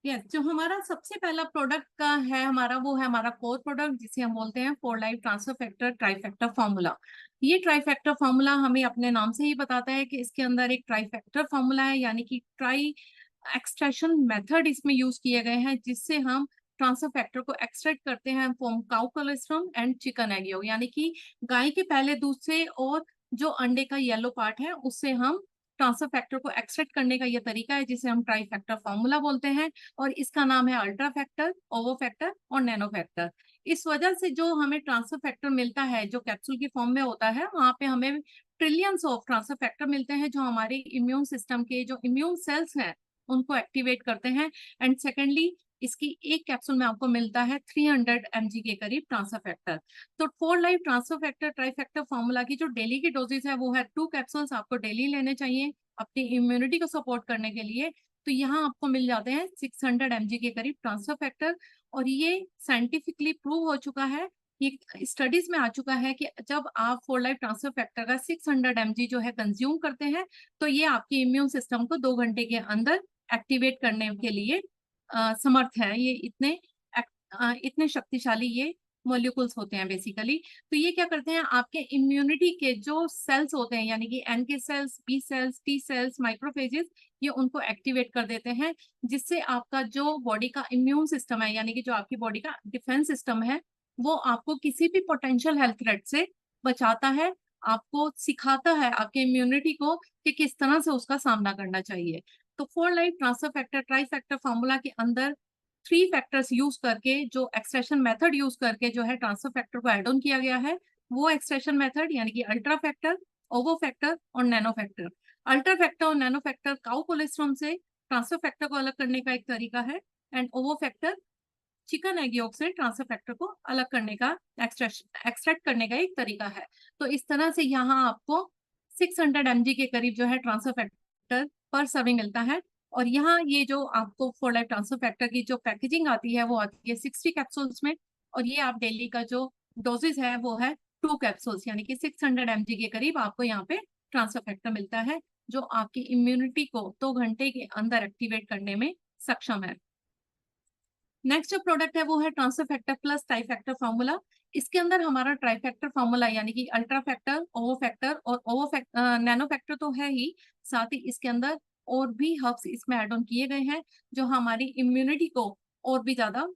Yes, जो हमारा सबसे पहला प्रोडक्ट का है हमारा, वो है हमारा कोर प्रोडक्ट, जिसे हम बोलते हैं four life transfer factor trifactor formula. ये ट्राइफैक्टर फॉर्मूला हमें अपने नाम से ही बताता है कि इसके अंदर एक ट्राइफैक्टर फॉर्मूला है, यानी कि ट्राई एक्सट्रैक्शन मेथड इसमें यूज किए गए हैं, जिससे हम ट्रांसफर फैक्टर को एक्सट्रैक्ट करते हैं from cow colostrum and chicken egg yellow, यानी कि गाय के पहले दूध से और जो अंडे का येलो पार्ट है उससे हम ट्रांसफर फैक्टर को एक्सट्रैक्ट करने का ये तरीका है, जिसे हम ट्राई फैक्टर फॉर्मूला बोलते हैं। और इसका नाम है अल्ट्रा फैक्टर, ओवो फैक्टर और नैनो फैक्टर। इस वजह से जो हमें ट्रांसफर फैक्टर मिलता है, जो कैप्सूल की फॉर्म में होता है, वहां पे हमें ट्रिलियंस ऑफ ट्रांसफर फैक्टर मिलते हैं, जो हमारे इम्यून सिस्टम के जो इम्यून सेल्स हैं उनको एक्टिवेट करते हैं। एंड सेकेंडली, इसकी एक कैप्सूल में आपको मिलता है 300 mg के करीब ट्रांसफर फैक्टर। तो four life transfer factor trifactor formula की जो डेली की डोजेज है वो है 2 कैप्सूल्स आपको डेली लेने चाहिए अपनी इम्यूनिटी को सपोर्ट करने के लिए। तो यहाँ आपको मिल जाते हैं 600 mg के करीब ट्रांसफर फैक्टर। और ये साइंटिफिकली प्रूव हो चुका है, ये स्टडीज में आ चुका है कि जब आप फोर लाइफ ट्रांसफर फैक्टर का 600 mg जो है कंज्यूम करते हैं, तो ये आपके इम्यून सिस्टम को 2 घंटे के अंदर एक्टिवेट करने के लिए समर्थ है। ये इतने शक्तिशाली ये मॉलिक्यूल्स होते हैं बेसिकली। तो ये क्या करते हैं, आपके इम्यूनिटी के जो सेल्स होते हैं, यानी कि NK cells, B cells, T cells, macrophages, ये उनको एक्टिवेट कर देते हैं, जिससे आपका जो बॉडी का इम्यून सिस्टम है, यानी कि जो आपकी बॉडी का डिफेंस सिस्टम है, वो आपको किसी भी पोटेंशियल हेल्थ थ्रेट से बचाता है, आपको सिखाता है आपके इम्यूनिटी को कि किस तरह से उसका सामना करना चाहिए। तो four life transfer factor try factor formula के अंदर 3 फैक्टर्स यूज करके, जो एक्सट्रैक्शन मेथड यूज करके जो है ट्रांसफर फैक्टर को एड ऑन किया गया है, वो एक्सट्रैक्शन मेथड यानी कि अल्ट्रा फैक्टर, ओवो फैक्टर और नैनो फैक्टर। अल्ट्रा फैक्टर और नैनो फैक्टर काउ कोलेस्ट्रॉम से ट्रांसफर फैक्टर को अलग करने का एक तरीका है। And ओवो factor chicken egg yolk से ट्रांसफर फैक्टर को अलग करने का, एक्सट्रैक्ट करने का एक तरीका है। तो इस तरह से यहाँ आपको 600 mg के करीब जो है ट्रांसफर फैक्टर पर सर्विंग मिलता है। और यहाँ ये जो आपको फोर लाइफ ट्रांसफर फैक्टर की जो पैकेजिंग आती है, वो आती है 60 कैप्सूल्स में। और ये आप डेली का जो डोजेज है वो है 2 कैप्सूल्स, यानी कि 600 mg के करीब आपको यहाँ पे ट्रांसफर फैक्टर मिलता है, जो आपकी इम्यूनिटी को 2 घंटे के अंदर एक्टिवेट करने में सक्षम है। नेक्स्ट जो प्रोडक्ट है वो है ट्रांसफर फैक्टर प्लस ट्राइफैक्टर फॉर्मूला। इसके अंदर हमारा ट्राइफैक्टर फॉर्मूला, यानी कि अल्ट्रा फैक्टर, ओवो फैक्टर और नैनो फैक्टर तो है ही, साथ ही इसके अंदर और भी हर्ब्स इसमें ऐड ऑन किए गए हैं, जो हमारी इम्यूनिटी को और भी ज्यादा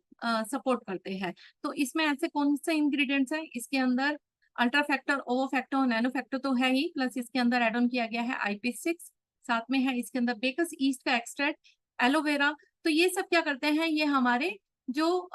सपोर्ट करते हैं। तो इसमें ऐसे कौन से इंग्रेडिएंट्स हैं इसके अंदर, अल्ट्रा फैक्टर, ओवो फैक्टर और नैनो फैक्टर तो है ही, प्लस इसके अंदर ऐड ऑन किया गया है IP6, साथ में है इसके अंदर बेकस ईस्ट का एक्सट्रैक्ट, एलोवेरा। तो ये सब क्या करते हैं, ये जो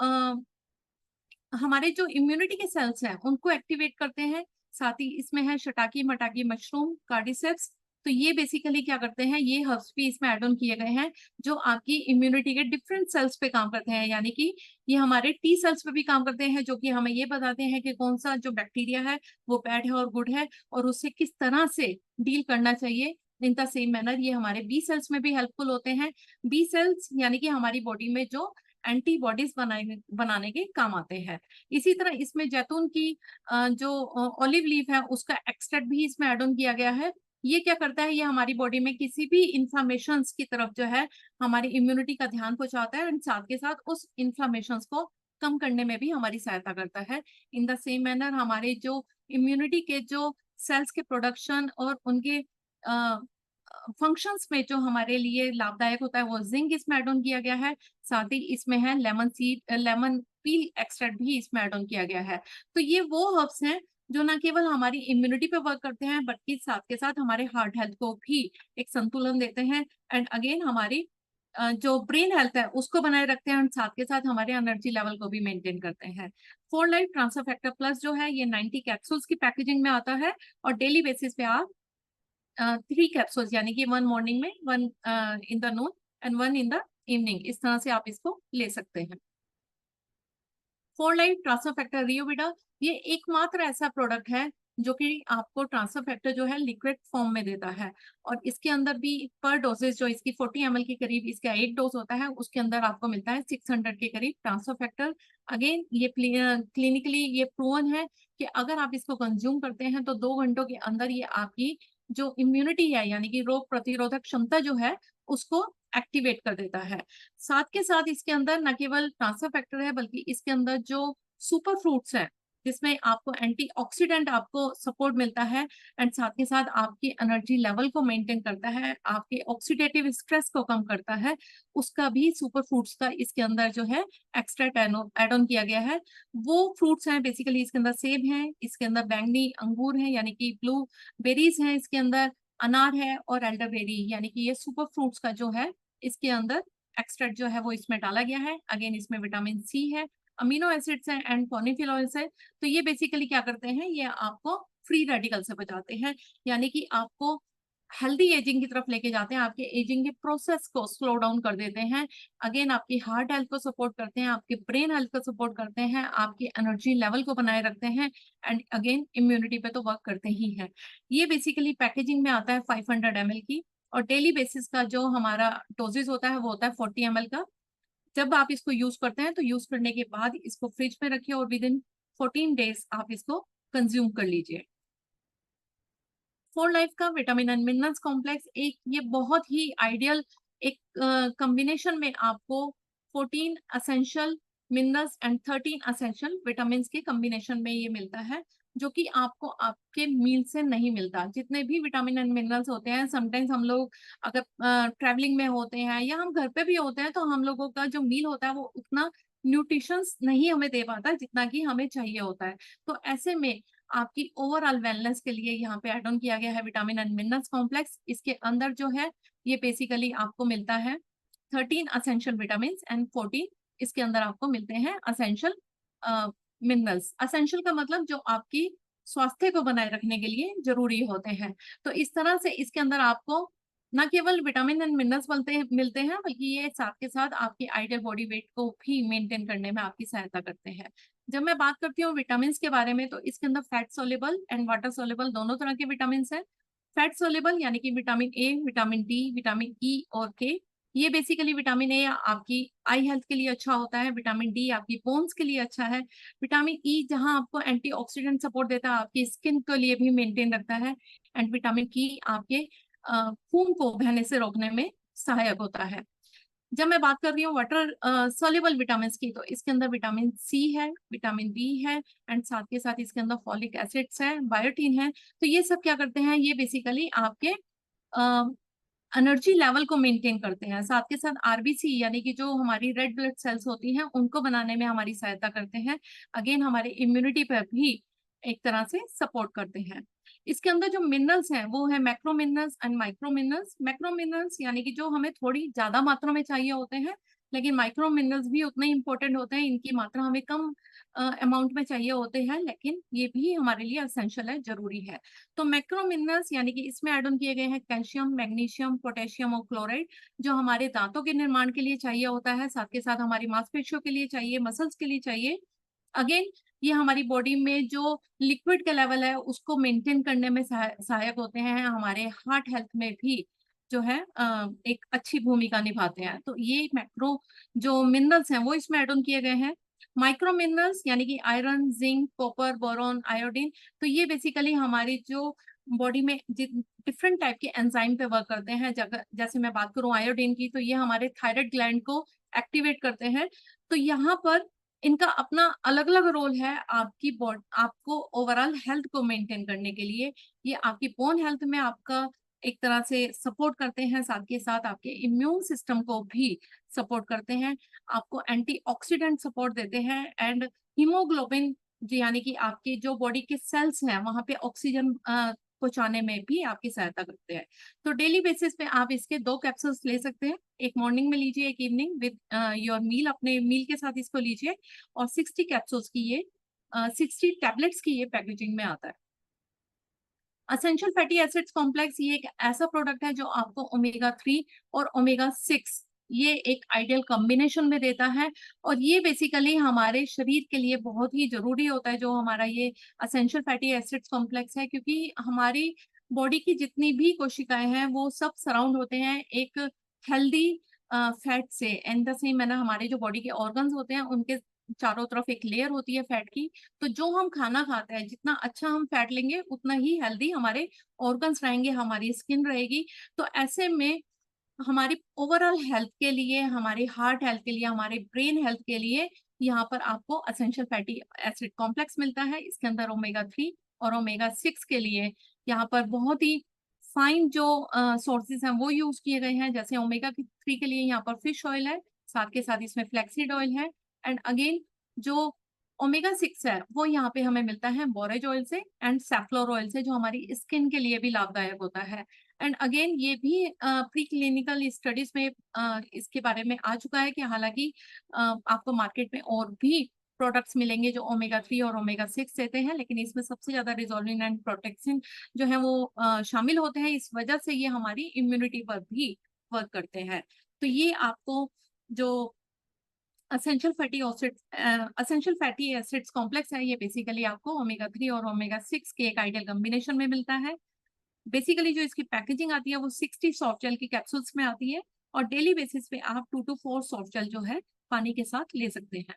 हमारे जो इम्यूनिटी के सेल्स हैं उनको एक्टिवेट करते हैं। साथ ही इसमें है शटाकी मटाकी मशरूम, कार्डिसेप्स। तो ये बेसिकली क्या करते हैं, ये हर्ब्स भी इसमें ऐड ऑन किए गए हैं, जो आपकी इम्यूनिटी के डिफरेंट सेल्स पे काम करते हैं, यानी कि ये हमारे टी सेल्स पे भी काम करते हैं, जो कि हमें ये बताते हैं कि कौन सा जो बैक्टीरिया है वो बैड है और गुड है, और उससे किस तरह से डील करना चाहिए। इन द सेम मैनर ये हमारे बी सेल्स में भी हेल्पफुल होते हैं। बी सेल्स यानी कि हमारी बॉडी में जो एंटीबॉडीज बनाने के काम आते हैं। इसी तरह इसमें जैतून की जो ऑलिव लीफ है उसका एक्सट्रैक्ट भी इसमें ऐड ऑन किया गया है। ये क्या करता है, ये हमारी बॉडी में किसी भी इंफ्लामेशन की तरफ जो है हमारी इम्यूनिटी का ध्यान पहुंचाता है, और साथ के साथ उस इंफ्लामेशन को कम करने में भी हमारी सहायता करता है। इन द सेम मैनर हमारे जो इम्यूनिटी के जो सेल्स के प्रोडक्शन और उनके फंक्शंस में जो हमारे लिए लाभदायक होता है, वो जिंक इसमें ऐड ऑन किया गया है। साथ ही इसमें है लेमन पील एक्सट्रैक्ट भी इसमें ऐड ऑन किया गया है। तो ये वो हर्ब्स हैं जो ना केवल हमारी इम्यूनिटी पे वर्क करते हैं, बल्कि साथ के साथ हमारे हार्ट हेल्थ को भी एक संतुलन देते हैं, एंड अगेन हमारी जो ब्रेन हेल्थ है उसको बनाए रखते हैं, और साथ के साथ हमारे एनर्जी लेवल को भी मेंटेन करते हैं। Four life transfer factor plus जो है ये 90 कैप्सूल्स की पैकेजिंग में आता है, और डेली बेसिस पे आप 3 कैप्सूल्स, यानी कि 1 मॉर्निंग में, 1 in the Noon and 1 in the evening, इस तरह से आप इसको ले सकते हैं। फोर लाइफ ट्रांसफर फैक्टर रियोविडा, ये एकमात्र ऐसा प्रोडक्ट है जो कि आपको ट्रांसफर फैक्टर जो है लिक्विड फॉर्म में देता है, और इसके अंदर भी पर डोजेज जो इसकी 40 ml के करीब इसका एक डोज होता है, उसके अंदर आपको मिलता है 600 के करीब ट्रांसफर फैक्टर। अगेन ये क्लिनिकली ये प्रूवन है कि अगर आप इसको कंज्यूम करते हैं तो 2 घंटों के अंदर ये आपकी जो इम्यूनिटी है, यानी कि रोग प्रतिरोधक क्षमता जो है उसको एक्टिवेट कर देता है। साथ के साथ इसके अंदर न केवल ट्रांसफर फैक्टर है, बल्कि इसके अंदर जो सुपर फ्रूट्स है जिसमें आपको एंटीऑक्सीडेंट आपको सपोर्ट मिलता है, एंड साथ के साथ आपकी एनर्जी लेवल को मेंटेन करता है, आपके ऑक्सीडेटिव स्ट्रेस को कम करता है, उसका भी सुपर फ्रूट्स का इसके अंदर जो है एक्स्ट्रैक्ट एड ऑन किया गया है। वो फ्रूट्स हैं बेसिकली, इसके अंदर सेब है, इसके अंदर बैंगनी अंगूर है यानी कि ब्लू बेरीज है, इसके अंदर अनार है, और एल्डरबेरी, यानी कि ये सुपर फ्रूट्स का जो है इसके अंदर एक्सट्रैक्ट जो है वो इसमें डाला गया है। अगेन इसमें विटामिन सी है, अमीनो एसिड्स हैं, एंड पॉलीफिनोल्स है। तो ये बेसिकली क्या करते हैं, ये आपको फ्री रेडिकल से बचाते हैं, यानी कि आपको हेल्दी एजिंग की तरफ लेके जाते हैं, आपके एजिंग के प्रोसेस को स्लो डाउन कर देते हैं। अगेन आपकी हार्ट हेल्थ को सपोर्ट करते हैं, आपके ब्रेन हेल्थ को सपोर्ट करते हैं, आपकी एनर्जी लेवल को बनाए रखते हैं, एंड अगेन इम्यूनिटी पे तो वर्क करते ही हैं। ये बेसिकली पैकेजिंग में आता है 500 ml की, और डेली बेसिस का जो हमारा डोजेज होता है वो होता है 40 ml का। जब आप इसको यूज करते हैं तो यूज करने के बाद इसको फ्रिज में रखिए, और विद इन 14 डेज आप इसको कंज्यूम कर लीजिए। फोर लाइफ का विटामिन एंड मिनरल्स कॉम्प्लेक्स एक ये बहुत ही आइडियल एक कॉम्बिनेशन में आपको 14 essential minerals and 13 essential vitamin के कॉम्बिनेशन में ये मिलता है, जो कि आपको आपके मील से नहीं मिलता। जितने भी विटामिन एंड मिनरल्स होते हैं, समटाइम्स हम लोग अगर ट्रैवलिंग में होते हैं या हम घर पे भी होते हैं, तो हम लोगों का जो मील होता है वो उतना न्यूट्रिशंस नहीं हमें दे पाता जितना कि हमें चाहिए होता है। तो ऐसे में आपकी ओवरऑल वेलनेस के लिए यहाँ पे एड ऑन किया गया है विटामिन एंड मिनरल्स कॉम्प्लेक्स। इसके अंदर जो है ये बेसिकली आपको मिलता है 13 असेंशियल विटामिन एंड 14 इसके अंदर आपको मिलते हैं असेंशियल मिनरल्स। असेंशियल का मतलब जो आपकी स्वास्थ्य को बनाए रखने के लिए जरूरी होते हैं। तो इस तरह से इसके अंदर आपको न केवल विटामिन एंड मिनरल्स मिलते हैं, बल्कि ये साथ के साथ आपकी आइडियल बॉडी वेट को भी मेंटेन करने में आपकी सहायता करते हैं। जब मैं बात करती हूँ विटामिन के बारे में, तो इसके अंदर fat soluble and water soluble दोनों तरह के विटामिन हैं। फैट सोलेबल यानी कि vitamin A, vitamin D, vitamin E और के। ये बेसिकली विटामिन ए आपकी आई हेल्थ के लिए अच्छा होता है, विटामिन डी आपकी बोन्स के लिए अच्छा है, विटामिन ई जहां आपको एंटीऑक्सीडेंट सपोर्ट देता है, आपकी स्किन के लिए भी मेंटेन रखता है, एंड विटामिन की आपके खून को बहने से रोकने में सहायक होता है। जब मैं बात कर रही हूँ वाटर सोल्यूबल विटामिन की, तो इसके अंदर विटामिन सी है, विटामिन बी है, एंड साथ के साथ इसके अंदर फॉलिक एसिड्स है, बायोटीन है। तो ये सब क्या करते हैं, ये बेसिकली आपके एनर्जी लेवल को मेंटेन करते हैं। साथ के साथ आरबीसी यानी कि जो हमारी रेड ब्लड सेल्स होती हैं उनको बनाने में हमारी सहायता करते हैं। अगेन हमारे इम्यूनिटी पर भी एक तरह से सपोर्ट करते हैं। इसके अंदर जो मिनरल्स हैं वो है macro minerals and micro minerals. Macro minerals यानी कि जो हमें थोड़ी ज्यादा मात्रा में चाहिए होते हैं, लेकिन माइक्रो मिनरल्स भी उतने इंपॉर्टेंट होते हैं, इनकी मात्रा हमें कम अमाउंट में चाहिए होते हैं, लेकिन ये भी हमारे लिए असेंशियल है, जरूरी है। तो मैक्रो मिनरल्स यानी कि इसमें एड ऑन किए गए हैं कैल्शियम, मैग्नीशियम, पोटेशियम और क्लोराइड, जो हमारे दांतों के निर्माण के लिए चाहिए होता है, साथ के साथ हमारी मांसपेशियों के लिए चाहिए, मसल्स के लिए चाहिए। अगेन ये हमारी बॉडी में जो लिक्विड का लेवल है उसको मेंटेन करने में सहायक होते हैं, हमारे हार्ट हेल्थ में भी जो है एक अच्छी भूमिका निभाते हैं। तो ये मैक्रो जो मिनरल्स हैं वो इसमें एड ऑन किए गए हैं। माइक्रो मिनरल्स यानी कि iron, zinc, copper, boron, iodine, तो ये बेसिकली हमारी जो बॉडी में डिफरेंट टाइप के एंजाइम पे वर्क करते हैं। जैसे मैं बात करूं आयोडीन की, तो ये हमारे थायराइड ग्लैंड को एक्टिवेट करते हैं। तो यहाँ पर इनका अपना अलग अलग रोल है आपकी बॉडी, आपको ओवरऑल हेल्थ को मेंटेन करने के लिए। ये आपकी बोन हेल्थ में आपका एक तरह से सपोर्ट करते हैं, साथ के साथ आपके इम्यून सिस्टम को भी सपोर्ट करते हैं, आपको एंटीऑक्सीडेंट सपोर्ट देते हैं, एंड हीमोग्लोबिन यानी कि आपकी जो बॉडी के सेल्स हैं वहां पे ऑक्सीजन पहुंचाने में भी आपकी सहायता करते हैं। तो डेली बेसिस पे आप इसके 2 कैप्सूल्स ले सकते हैं, एक मॉर्निंग में लीजिए, एक इवनिंग विद योर मील, अपने मील के साथ इसको लीजिए। और 60 कैप्सूल्स की ये 60 टैबलेट्स की ये पैकेजिंग में आता है। असेंशियल फैटी एसिड्स कॉम्प्लेक्स ये एक ऐसा प्रोडक्ट है जो आपको ओमेगा 3 और ओमेगा 6 ये एक आइडियल कॉम्बिनेशन में देता है, और ये बेसिकली हमारे शरीर के लिए बहुत ही जरूरी होता है जो हमारा ये असेंशियल फैटी एसिड्स कॉम्प्लेक्स है, क्योंकि हमारी बॉडी की जितनी भी कोशिकाएं हैं वो सब सराउंड होते हैं एक हेल्दी फैट से। एंड द सेम मैंने हमारे जो बॉडी के ऑर्गन्स होते हैं उनके चारों तरफ एक लेयर होती है फैट की। तो जो हम खाना खाते हैं जितना अच्छा हम फैट लेंगे उतना ही हेल्दी हमारे ऑर्गन्स रहेंगे, हमारी स्किन रहेगी। तो ऐसे में हमारी ओवरऑल हेल्थ के लिए, हमारे हार्ट हेल्थ के लिए, हमारे ब्रेन हेल्थ के लिए यहाँ पर आपको एसेंशियल फैटी एसिड कॉम्प्लेक्स मिलता है। इसके अंदर ओमेगा 3 और ओमेगा 6 के लिए यहाँ पर बहुत ही फाइन जो सोर्सेज हैं वो यूज किए गए हैं। जैसे ओमेगा 3 के लिए यहाँ पर फिश ऑयल है, साथ के साथ इसमें फ्लैक्सीड ऑयल है। एंड अगेन जो ओमेगा 6 है वो यहाँ पे हमें मिलता है बोरेज ऑयल से एंड सैफलोर ऑयल से, जो हमारी स्किन के लिए भी लाभदायक होता है। एंड अगेन ये भी प्री क्लिनिकल स्टडीज में इसके बारे में आ चुका है कि हालांकि आपको मार्केट में और भी प्रोडक्ट्स मिलेंगे जो ओमेगा 3 और ओमेगा 6 देते हैं, लेकिन इसमें सबसे ज्यादा रिजोल्विन एंड प्रोटेक्सिन जो है वो शामिल होते हैं। इस वजह से ये हमारी इम्यूनिटी पर भी वर्क करते हैं। तो ये आपको जो असेंशियल फैटी एसिड्स कॉम्प्लेक्स है, ये बेसिकली आपको ओमेगा 3 और ओमेगा 6 के एक आइडियल कॉम्बिनेशन में मिलता है। बेसिकली जो इसकी पैकेजिंग आती है वो 60 सॉफ्ट जेल की कैप्सूल्स में आती है, और डेली बेसिस पे आप 2 to 4 सॉफ्ट जेल जो है पानी के साथ ले सकते हैं।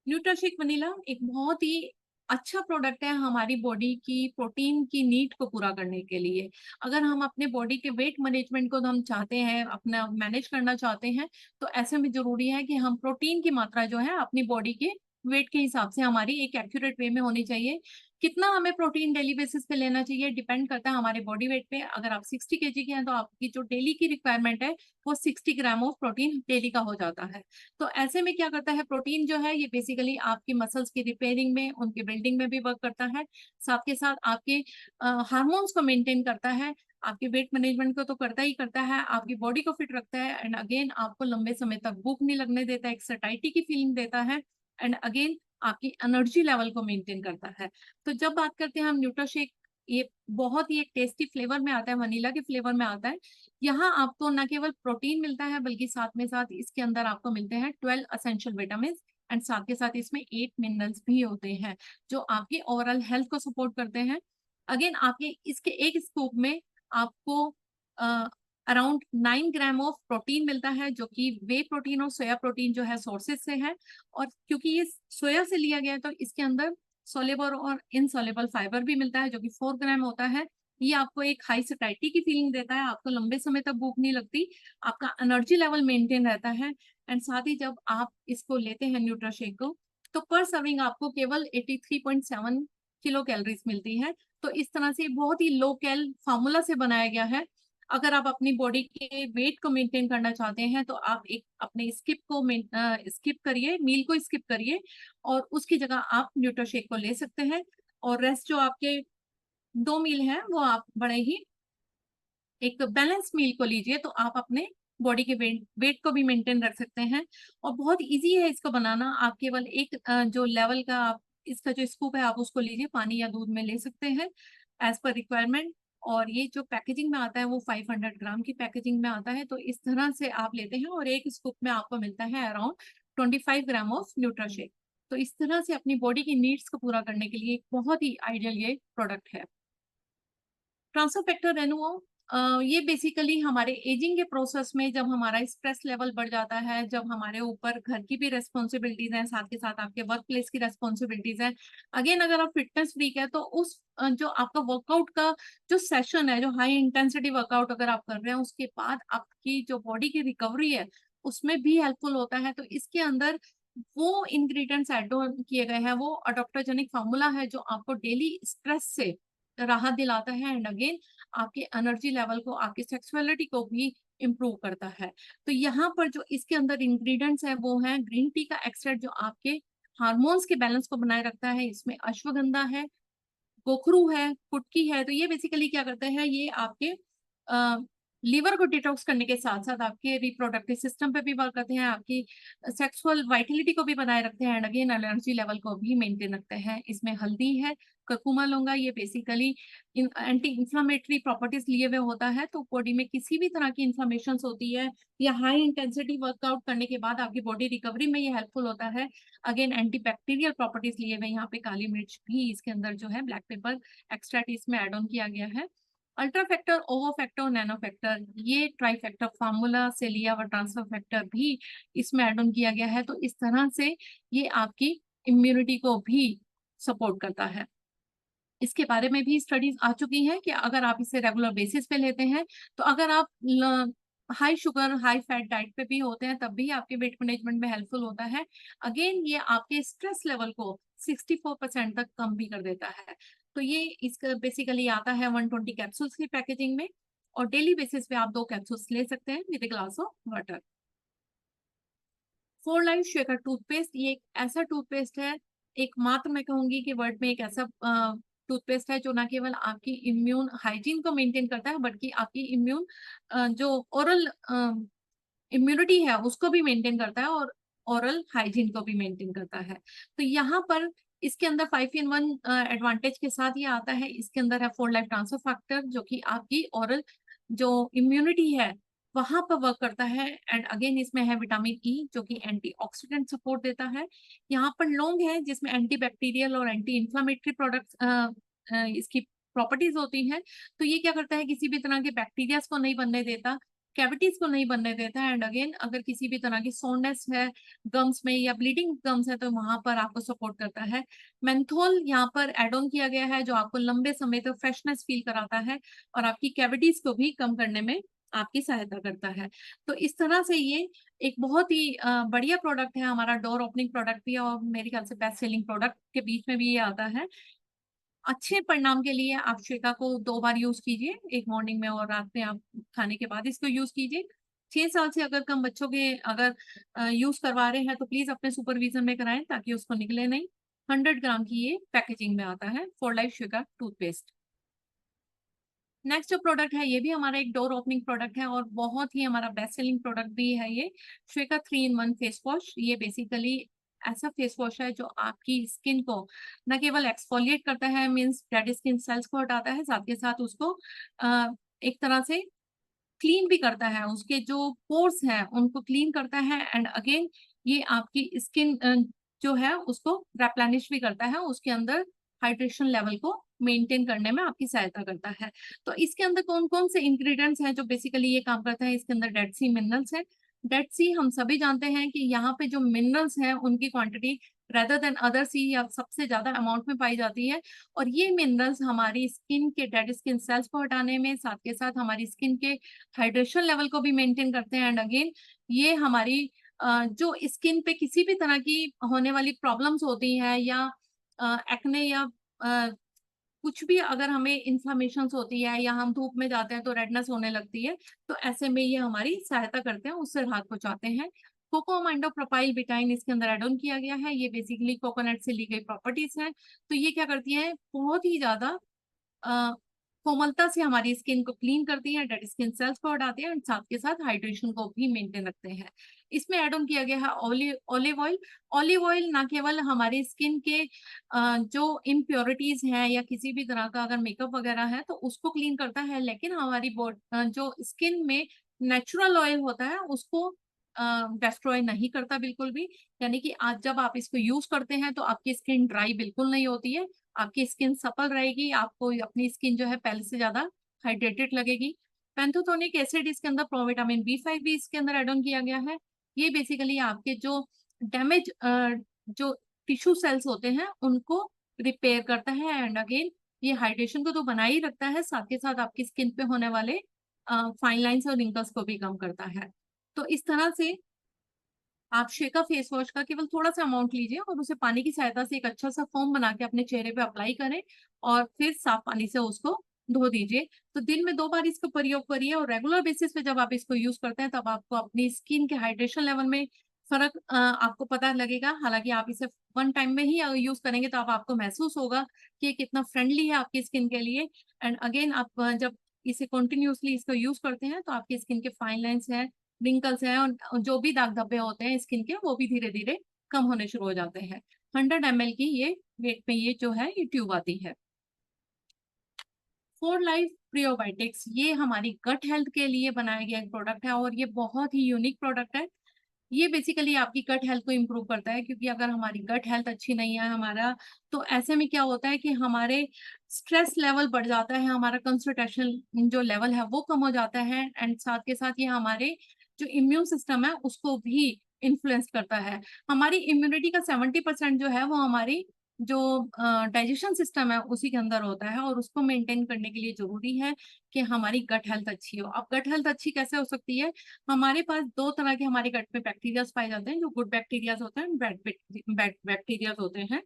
न्यूट्राशेक वनीला एक बहुत ही अच्छा प्रोडक्ट है हमारी बॉडी की प्रोटीन की नीड को पूरा करने के लिए। अगर हम अपने बॉडी के वेट मैनेजमेंट को हम चाहते हैं, अपना मैनेज करना चाहते हैं, तो ऐसे में जरूरी है कि हम प्रोटीन की मात्रा जो है अपनी बॉडी के वेट के हिसाब से हमारी एक एक्यूरेट वे में होनी चाहिए। कितना हमें प्रोटीन डेली बेसिस पे लेना चाहिए डिपेंड करता है हमारे बॉडी वेट पे। अगर आप 60 केजी के हैं तो आपकी जो डेली की रिक्वायरमेंट है वो 60 ग्राम ऑफ प्रोटीन डेली का हो जाता है। तो ऐसे में क्या करता है, प्रोटीन जो है ये बेसिकली आपकी मसल्स की रिपेयरिंग में, उनकी बिल्डिंग में भी वर्क करता है। साथ के साथ आपके हार्मोन्स को मेंटेन करता है, आपके वेट मैनेजमेंट को तो करता ही करता है, आपकी बॉडी को फिट रखता है। एंड अगेन आपको लंबे समय तक भूख नहीं लगने देता, एक सटाइटी की फीलिंग देता है। एंड अगेन आपकी एनर्जी लेवल को मेंटेन करता है। तो जब बात करते हैं हम न्यूट्राशेक, ये बहुत ही एक टेस्टी फ्लेवर में आता है, वनीला के फ्लेवर में आता है। यहाँ आपको न केवल प्रोटीन मिलता है बल्कि साथ में साथ इसके अंदर आपको मिलते हैं 12 असेंशियल विटामिन, एंड साथ के साथ इसमें 8 मिनरल्स भी होते हैं जो आपकी ओवरऑल हेल्थ को सपोर्ट करते हैं। अगेन आपके इसके एक स्कूप में आपको अराउंड 9 ग्राम ऑफ प्रोटीन मिलता है, जो कि वे प्रोटीन और सोया प्रोटीन जो है सोर्सेज से है। और क्योंकि ये सोया से लिया गया है तो इसके अंदर सोलेबल और इनसोलेबल फाइबर भी मिलता है जो कि 4 ग्राम होता है। ये आपको एक हाई सैटिस्फैक्शन की फीलिंग देता है, आपको लंबे समय तक भूख नहीं लगती, आपका एनर्जी लेवल मेंटेन रहता है। एंड साथ ही जब आप इसको लेते हैं न्यूट्राशेक को, तो पर सर्विंग आपको केवल 83.7 किलो कैलोरीज मिलती है। तो इस तरह से बहुत ही लो कैल फार्मूला से बनाया गया है। अगर आप अपनी बॉडी के वेट को मेंटेन करना चाहते हैं तो आप एक अपने स्किप करिए, मील को स्किप करिए, और उसकी जगह आप न्यूट्राशेक को ले सकते हैं। और रेस्ट जो आपके 2 मील हैं वो आप बड़े ही एक बैलेंस मील को लीजिए, तो आप अपने बॉडी के वेट को भी मेंटेन रख सकते हैं। और बहुत इजी है इसको बनाना। आप केवल एक जो लेवल का आप इसका जो स्कूप है आप उसको लीजिए, पानी या दूध में ले सकते हैं एज पर रिक्वायरमेंट। और ये जो पैकेजिंग में आता है वो 500 ग्राम की पैकेजिंग में आता है। तो इस तरह से आप लेते हैं और एक स्कूप में आपको मिलता है अराउंड 25 ग्राम ऑफ न्यूट्राशेक। तो इस तरह से अपनी बॉडी की नीड्स को पूरा करने के लिए एक बहुत ही आइडियल ये प्रोडक्ट है। ट्रांसफर फैक्टर रेनुओ, ये बेसिकली हमारे एजिंग के प्रोसेस में जब हमारा स्ट्रेस लेवल बढ़ जाता है, जब हमारे ऊपर घर की भी रेस्पॉन्सिबिलिटीज हैं, साथ के साथ आपके वर्क प्लेस की रेस्पॉन्सिबिलिटीज हैं। अगेन अगर आप फिटनेस फ्रीक है तो उस जो आपका वर्कआउट का जो सेशन है, जो हाई इंटेंसिटी वर्कआउट अगर आप कर रहे हैं, उसके बाद आपकी जो बॉडी की रिकवरी है उसमें भी हेल्पफुल होता है। तो इसके अंदर वो इंग्रेडिएंट्स एड ऑन किए गए हैं, वो अडोप्टोजेनिक फार्मूला है जो आपको डेली स्ट्रेस से राहत दिलाता है। एंड अगेन आपके एनर्जी लेवल को, आपकी सेक्सुअलिटी को भी इम्प्रूव करता है। तो यहाँ पर जो इसके अंदर इंग्रेडिएंट्स है वो है ग्रीन टी का एक्सट्रैक्ट जो आपके हार्मोन्स के बैलेंस को बनाए रखता है। इसमें अश्वगंधा है, गोखरू है, कुटकी है। तो ये बेसिकली क्या करते हैं, ये आपके लीवर को डिटॉक्स करने के साथ साथ आपके रिप्रोडक्टिव सिस्टम पे भी वर्क करते हैं, आपकी सेक्सुअल वाइटलिटी को भी बनाए रखते हैं, एंड अगेन एनर्जी लेवल को भी मेंटेन रखते हैं। इसमें हल्दी है, कर्कुमा लौंगा, ये बेसिकली एंटी इंफ्लामेटरी प्रॉपर्टीज लिए हुए होता है। तो बॉडी में किसी भी तरह की इंफ्लामेशन होती है या हाई इंटेंसिटी वर्कआउट करने के बाद आपकी बॉडी रिकवरी में ये हेल्पफुल होता है। अगेन एंटी बैक्टीरियल प्रॉपर्टीज लिए हुए, यहाँ पे काली मिर्च भी इसके अंदर जो है ब्लैक पेपर एक्सट्रैक्ट इसमें एड ऑन किया गया है। Ultra factor, ओवो factor, nano factor, ये ट्राई फैक्टर फार्मूला से लिया हुआ ट्रांसफर फैक्टर भी इसमें एड ऑन किया गया है। तो इस तरह से ये आपकी इम्यूनिटी को भी सपोर्ट करता है। इसके बारे में भी स्टडीज आ चुकी हैं कि अगर आप इसे रेगुलर बेसिस पे लेते हैं, तो अगर आप high sugar, high fat diet पे भी होते हैं, तब भी आपके वेट मैनेजमेंट में हेल्पफुल होता है। अगेन ये आपके स्ट्रेस लेवल को 64% तक कम भी कर देता है। तो ये इसका बेसिकली आता है 120 कैप्सूल्स की पैकेजिंग में, और डेली बेसिस पे आप 2 कैप्सूल्स ले सकते हैं with a glass of water. Four life shaker toothpaste, ये एक ऐसा टूथपेस्ट है, एकमात्र मैं कहूंगी कि वर्ल्ड में एक ऐसा टूथपेस्ट है जो ना केवल आपकी इम्यून हाइजीन को मेंटेन करता है, बल्कि आपकी इम्यून जो ओरल इम्यूनिटी है उसको भी मेंटेन करता है, और ओरल हाइजीन को भी मेंटेन करता है। तो यहाँ पर इसके अंदर 5 in 1 एडवांटेज के साथ ये आता है। इसके अंदर है फोर लाइफ ट्रांसफर फैक्टर, जो कि आपकी ओरल जो इम्यूनिटी है वहां पर वर्क करता है। एंड अगेन इसमें है विटामिन ई, जो कि एंटीऑक्सीडेंट सपोर्ट देता है। यहाँ पर लौंग है जिसमें एंटी बैक्टीरियल और एंटी इंफ्लामेटरी प्रोडक्ट्स इसकी प्रॉपर्टीज होती हैं। तो ये क्या करता है, किसी भी तरह के बैक्टीरियाज को नहीं बनने देता, कैविटीज को नहीं बनने देता है। एंड अगेन अगर किसी भी तरह की सोरनेस है गम्स में या ब्लीडिंग गम्स है, तो वहां पर आपको सपोर्ट करता है। मेंथोल यहाँ पर एड ऑन किया गया है, जो आपको लंबे समय तक फ्रेशनेस फील कराता है और आपकी कैविटीज को भी कम करने में आपकी सहायता करता है। तो इस तरह से ये एक बहुत ही बढ़िया प्रोडक्ट है, हमारा डोर ओपनिंग प्रोडक्ट भी है, और मेरे ख्याल से बेस्ट सेलिंग प्रोडक्ट के बीच में भी ये आता है। अच्छे परिणाम के लिए आप श्वेता को 2 बार यूज कीजिए, एक मॉर्निंग में और रात में आप खाने के बाद इसको यूज कीजिए। 6 साल से अगर कम बच्चों के अगर यूज करवा रहे हैं तो प्लीज अपने सुपरविजन में कराएं, ताकि उसको निकले नहीं। 100 ग्राम की ये पैकेजिंग में आता है four life Shweta toothpaste. Next जो प्रोडक्ट है ये भी हमारा एक डोर ओपनिंग प्रोडक्ट है, और बहुत ही हमारा बेस्ट सेलिंग प्रोडक्ट भी है ये, श्वेता 3 in 1 फेस वॉश। ये बेसिकली ऐसा फेस वॉश है जो आपकी स्किन को न केवल एक्सफोलिएट करता है, मीन्स डेड स्किन सेल्स को हटाता है, साथ के साथ उसको अ, एक तरह से क्लीन भी करता है, उसके जो पोर्स हैं उनको क्लीन करता है। एंड अगेन ये आपकी स्किन जो है उसको रेप्लेनिश भी करता है, उसके अंदर हाइड्रेशन लेवल को मेंटेन करने में आपकी सहायता करता है। तो इसके अंदर कौन कौन से इंग्रेडिएंट्स हैं जो बेसिकली ये काम करते हैं, इसके अंदर डेड सी मिनरल्स है। डेड सी हम सभी जानते हैं कि यहाँ पे जो मिनरल्स हैं उनकी क्वांटिटी रेदर देन अदर सी या सबसे ज्यादा अमाउंट में पाई जाती है, और ये मिनरल्स हमारी स्किन के डेड स्किन सेल्स को हटाने में, साथ के साथ हमारी स्किन के हाइड्रेशन लेवल को भी मेंटेन करते हैं। एंड अगेन ये हमारी जो स्किन पे किसी भी तरह की होने वाली प्रॉब्लम्स होती हैं, या एक्ने, या कुछ भी अगर हमें इन्फ्लामेशन होती है, या हम धूप में जाते हैं तो रेडनेस होने लगती है, तो ऐसे में ये हमारी सहायता करते हैं, उससे राहत पहुंचाते हैं। कोकोमाइंडो प्रोपाइल बिटाइन इसके अंदर एड ऑन किया गया है। ये बेसिकली कोकोनट से ली गई प्रॉपर्टीज हैं। तो ये क्या करती है, बहुत ही ज्यादा अ, कोमलता से हमारी स्किन को क्लीन करती है, डेड स्किन सेल्स को हटाती है, और साथ के साथ हाइड्रेशन को भी मेंटेन रखते हैं। इसमें एड ऑन किया गया है ऑलिव ऑयल। ऑलिव ऑयल ना केवल हमारी स्किन के जो इम्प्योरिटीज हैं या किसी भी तरह का अगर मेकअप वगैरह है तो उसको क्लीन करता है, लेकिन हमारी जो स्किन में नेचुरल ऑयल होता है उसको डिस्ट्रॉय नहीं करता बिल्कुल भी। यानी कि आज जब आप इसको यूज करते हैं तो आपकी स्किन ड्राई बिल्कुल नहीं होती है, आपकी स्किन सपल रहेगी, आपको अपनी स्किन जो है पहले से ज्यादा हाइड्रेटेड लगेगी। पेंथोथोनिक एसिड इसके अंदर प्रोविटामिन B5 भी इसके अंदर एड ऑन किया गया है। ये बेसिकली आपके जो डैमेज जो टिश्यू सेल्स होते हैं उनको रिपेयर करता है। एंड अगेन ये हाइड्रेशन को तो बनाए ही रखता है, साथ के साथ आपकी स्किन पे होने वाले फाइन लाइंस और रिंकल्स को भी कम करता है। तो इस तरह से आप शेका फेस वॉश का केवल थोड़ा सा अमाउंट लीजिए और उसे पानी की सहायता से एक अच्छा सा फोम बना के अपने चेहरे पे अप्लाई करें, और फिर साफ पानी से उसको धो दीजिए। तो दिन में 2 बार इसका प्रयोग करिए, और रेगुलर बेसिस पे जब आप इसको यूज करते हैं तब आपको अपनी स्किन के हाइड्रेशन लेवल में फर्क आपको पता लगेगा। हालांकि आप इसे 1 टाइम में ही यूज करेंगे तो अब आपको महसूस होगा कि ये कितना फ्रेंडली है आपकी स्किन के लिए। एंड अगेन आप जब इसे कंटिन्यूसली इसको यूज करते हैं तो आपकी स्किन के फाइन लाइंस है, रिंकल्स हैं, और जो भी दाग धब्बे होते हैं स्किन के वो भी धीरे धीरे कम होने शुरू हो जाते हैं। 100 ml की ये वेट में ये जो है ये ट्यूब आती है। फोर लाइफ प्रियोबायोटिक्स ये हमारी गट हेल्थ के लिए बनाया गया एक प्रोडक्ट है, और ये बहुत ही यूनिक प्रोडक्ट है। ये बेसिकली आपकी गट हेल्थ को इम्प्रूव करता है, क्योंकि अगर हमारी गट हेल्थ अच्छी नहीं है हमारा, तो ऐसे में क्या होता है कि हमारे स्ट्रेस लेवल बढ़ जाता है, हमारा कंसंट्रेशन जो लेवल है वो कम हो जाता है। एंड साथ के साथ ये हमारे जो इम्यून सिस्टम है उसको भी इन्फ्लुएंस करता है। हमारी इम्यूनिटी का 70% जो है वो हमारी जो डाइजेशन सिस्टम है उसी के अंदर होता है, और उसको मेंटेन करने के लिए जरूरी है कि हमारी गट हेल्थ अच्छी हो। अब गट हेल्थ अच्छी कैसे हो सकती है? हमारे पास दो तरह के हमारे गट में बैक्टीरियाज पाए जाते हैं, जो गुड बैक्टीरियाज होते हैं, बैड बैक्टीरियाज होते हैं।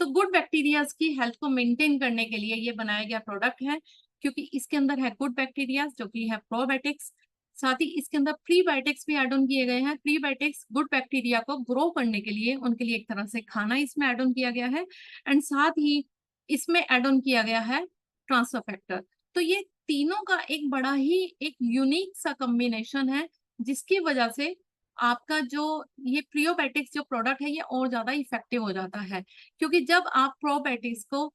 तो गुड बैक्टीरियाज की हेल्थ को मेंटेन करने के लिए ये बनाया गया प्रोडक्ट है, क्योंकि इसके अंदर है गुड बैक्टीरियाज जो कि है प्रोबायोटिक्स। साथ ही इसके अंदर प्रीबायोटिक्स भी एड ऑन किए गए हैं। प्रीबायोटिक्स गुड बैक्टीरिया को ग्रो करने के लिए, उनके लिए एक तरह से खाना इसमें एड ऑन किया गया है। एंड साथ ही इसमें एड ऑन किया गया है ट्रांसफर फैक्टर। तो ये तीनों का एक बड़ा ही एक यूनिक सा कॉम्बिनेशन है, जिसकी वजह से आपका जो ये प्रीबायोटिक्स जो प्रोडक्ट है ये और ज्यादा इफेक्टिव हो जाता है। क्योंकि जब आप प्रोबायोटिक्स को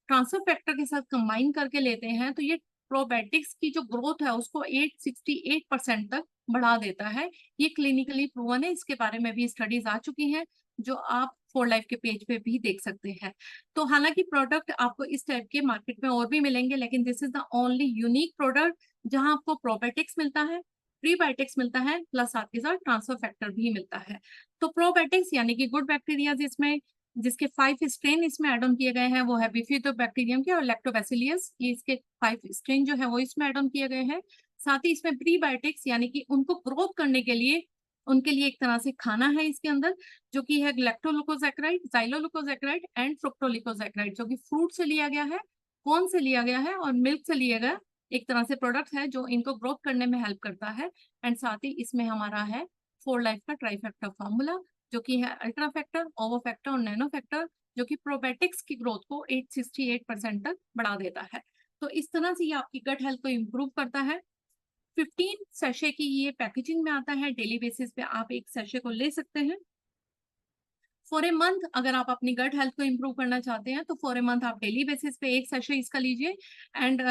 ट्रांसफर फैक्टर के साथ कंबाइन करके लेते हैं तो ये प्रोबायोटिक्स की जो ग्रोथ है उसको 868% तक बढ़ा देता है। ये क्लिनिकली प्रूवन है, इसके बारे में भी स्टडीज आ चुकी हैं, जो आप फॉर लाइफ के पेज पे भी देख सकते हैं। तो हालांकि प्रोडक्ट आपको इस टाइप के मार्केट में और भी मिलेंगे, लेकिन this is the only unique product जहां आपको प्रोबायोटिक्स मिलता है, प्रीबायोटिक्स मिलता है, प्लस साथ के साथ ट्रांसफर फैक्टर भी मिलता है। तो प्रोबायोटिक्स यानी कि गुड बैक्टीरिया इसमें, जिसके 5 स्ट्रेन इसमें एड ऑन किए गए हैं, वो है बिफिडोबैक्टीरियम के और लैक्टोबैसिलियस, ये इसके 5 स्ट्रेन जो है वो इसमें एड ऑन किए गए हैं। साथ ही इसमें प्रीबायोटिक्स यानी कि उनको ग्रोथ करने के लिए, उनके लिए एक तरह से खाना है इसके अंदर, जो कि है लैक्टोलुकोसैकेराइड, जाइलोलुकोसैकेराइड एंड फ्रुक्टोलिकोसैकेराइड, जो कि फ्रूट से लिया गया है, कॉर्न से लिया गया है और मिल्क से लिया गया एक तरह से प्रोडक्ट है जो इनको ग्रोथ करने में हेल्प करता है। एंड साथ ही इसमें हमारा है फोर लाइफ का ट्राइफैक्टर फॉर्मूला, जो कि है अल्ट्रा फैक्टर, ओवो फैक्टर और नैनो फैक्टर, जो कि प्रोबायोटिक्स की ग्रोथ को 868% तक बढ़ा देता है। तो इस तरह से ये आपकी गट हेल्थ को इम्प्रूव करता है। 15 सेशे की ये पैकेजिंग में आता है, डेली बेसिस पे आप एक सेशे को ले सकते हैं। फॉर ए मंथ अगर आप अपनी गट हेल्थ को इम्प्रूव करना चाहते हैं तो फॉर ए मंथ आप डेली बेसिस पे एक सेशे इसका लीजिए। एंड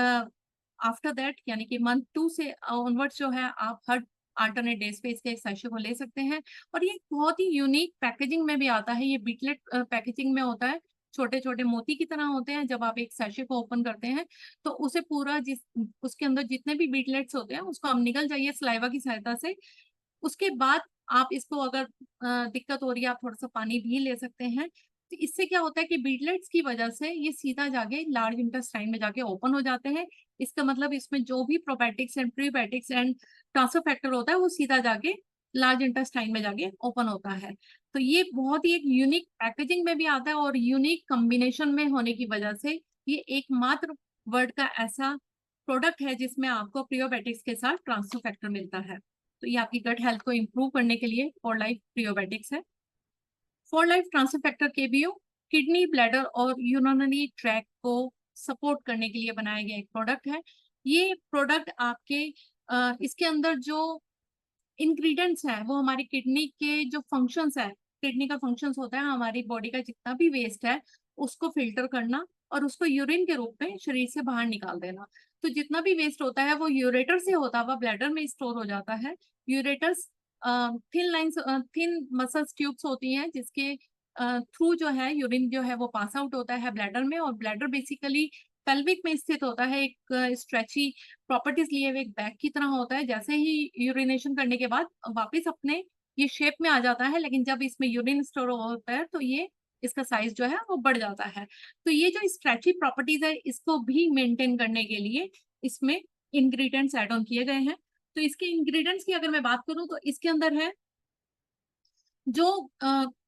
आफ्टर दैट यानी कि मंथ 2 से ऑनवर्ड्स जो है आप हर अल्टरनेट डेज पे इसके एक सेशे को ले सकते हैं। और ये बहुत ही यूनिक पैकेजिंग में भी आता है, ये बीटलेट पैकेजिंग में होता है, छोटे छोटे मोती की तरह होते हैं। जब आप एक सेशे को ओपन करते हैं तो उसे पूरा जिस उसके अंदर जितने भी बीटलेट्स होते हैं उसको आप निकल जाइए सलाइवा की सहायता से। उसके बाद आप इसको अगर दिक्कत हो रही है आप थोड़ा सा पानी भी ले सकते हैं। तो इससे क्या होता है कि बीटलेट्स की वजह से ये सीधा जाके लार्ज इंटेस्टाइन में जाके ओपन हो जाते हैं। इसका मतलब इसमें जो भी probiotics and prebiotics and transfer factor होता है वो सीधा जाके लार्ज इंटेस्टाइन में जाके ओपन होता है। तो ये बहुत ही एक यूनिक पैकेजिंग में भी आता है और यूनिक कॉम्बिनेशन में होने की वजह से ये एकमात्र वर्ल्ड का ऐसा प्रोडक्ट है जिसमें आपको प्रीबायोटिक्स के साथ ट्रांसफर फैक्टर मिलता है। तो ये आपकी गट हेल्थ को इम्प्रूव करने के लिए फॉर लाइफ प्रीबायोटिक्स है। For life transfer factor KBO kidney, bladder और यूरिनरी ट्रैक को सपोर्ट करने के लिए बनाया गया एक प्रोडक्ट है। ये प्रोडक्ट आपके इसके अंदर जो इंग्रेडिएंट्स है वो हमारी किडनी के जो फंक्शंस है, किडनी का फंक्शंस होता है हमारी बॉडी का जितना भी वेस्ट है उसको फिल्टर करना और उसको यूरिन के रूप में शरीर से बाहर निकाल देना। तो जितना भी वेस्ट होता है वो यूरेटर से होता हुआ ब्लैडर में स्टोर हो जाता है। Ureters thin lines, thin muscles tubes होती हैं जिसके थ्रू जो है यूरिन जो है वो पास आउट होता है ब्लैडर में। और ब्लैडर बेसिकली पेल्विक में स्थित होता है, एक स्ट्रेची प्रॉपर्टीज लिए हुए एक बैग की तरह होता है। जैसे ही यूरिनेशन करने के बाद वापस अपने ये शेप में आ जाता है, लेकिन जब इसमें यूरिन स्टोर होता है तो ये इसका साइज जो है वो बढ़ जाता है। तो ये जो स्ट्रेची प्रॉपर्टीज है इसको भी मेंटेन करने के लिए इसमें इंग्रेडिएंट्स ऐड ऑन किए गए हैं। तो इसके इंग्रेडिएंट्स की अगर मैं बात करूं तो इसके अंदर है जो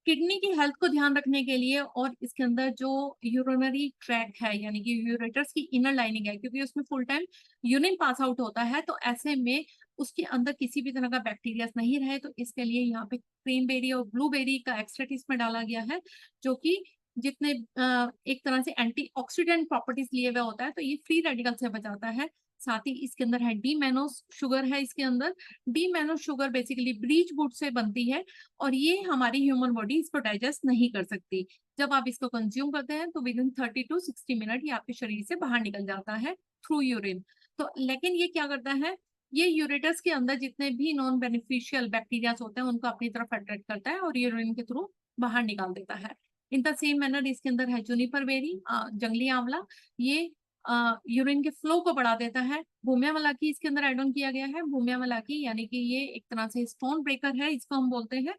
किडनी की हेल्थ को ध्यान रखने के लिए, और इसके अंदर जो यूरिनरी ट्रैक है यानी कि यूरेटर्स की इनर लाइनिंग है, क्योंकि उसमें full time urine pass out होता है तो ऐसे में उसके अंदर किसी भी तरह का बैक्टीरिया नहीं रहे, तो इसके लिए यहाँ पे क्रेनबेरी और ब्लूबेरी का एक्सट्रैक्ट इसमें डाला गया है, जो कि जितने एक तरह से एंटीऑक्सीडेंट प्रॉपर्टीज लिए हुए होता है तो ये फ्री रेडिकल से बचाता है। साथ ही इसके अंदर है डी मैनोस शुगर है इसके अंदर। D mannose sugar basically birch wood से बनती है और ये हमारी ह्यूमन बॉडी इसको डाइजेस्ट नहीं कर सकती। जब आप इसको कंज्यूम करते हैं तो विद इन 30 to 60 मिनट ये आपके शरीर से बाहर निकल जाता है थ्रू यूरिन। तो लेकिन ये क्या करता है, ये यूरेटस के अंदर जितने भी नॉन बेनिफिशियल बैक्टीरिया होते हैं उनको अपनी तरफ अट्रैक्ट करता है और यूरिन के थ्रू बाहर निकाल देता है। इन द सेम मैनर इसके अंदर है जूनिपर बेरी, जंगली आंवला, ये यूरिन के फ्लो को बढ़ा देता है। भूमिया मलाकी इसके अंदर एड ऑन किया गया है। भूमिया मलाकी यानी कि ये एक तरह से स्टोन ब्रेकर है, इसको हम बोलते हैं।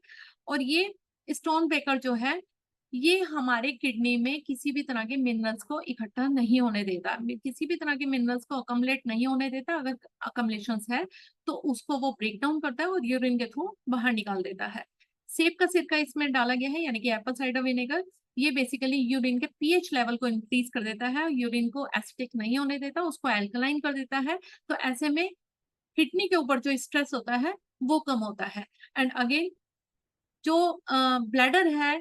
और ये स्टोन ब्रेकर जो है ये हमारे किडनी में किसी भी तरह के मिनरल्स को इकट्ठा नहीं होने देता, किसी भी तरह के मिनरल्स को अकमलेट नहीं होने देता। अगर अकमलेशंस है तो उसको वो ब्रेक डाउन करता है और यूरिन के थ्रू बाहर निकाल देता है। सेब का सिरका इसमें डाला गया है, यानी कि एप्पल साइडर विनेगर। ये बेसिकली यूरिन के पीएच लेवल को इंक्रीज कर देता है, यूरिन को एसिडिक नहीं होने देता, उसको एल्कलाइन कर देता है। तो ऐसे में किडनी के ऊपर जो स्ट्रेस होता है वो कम होता है। एंड अगेन जो ब्लैडर है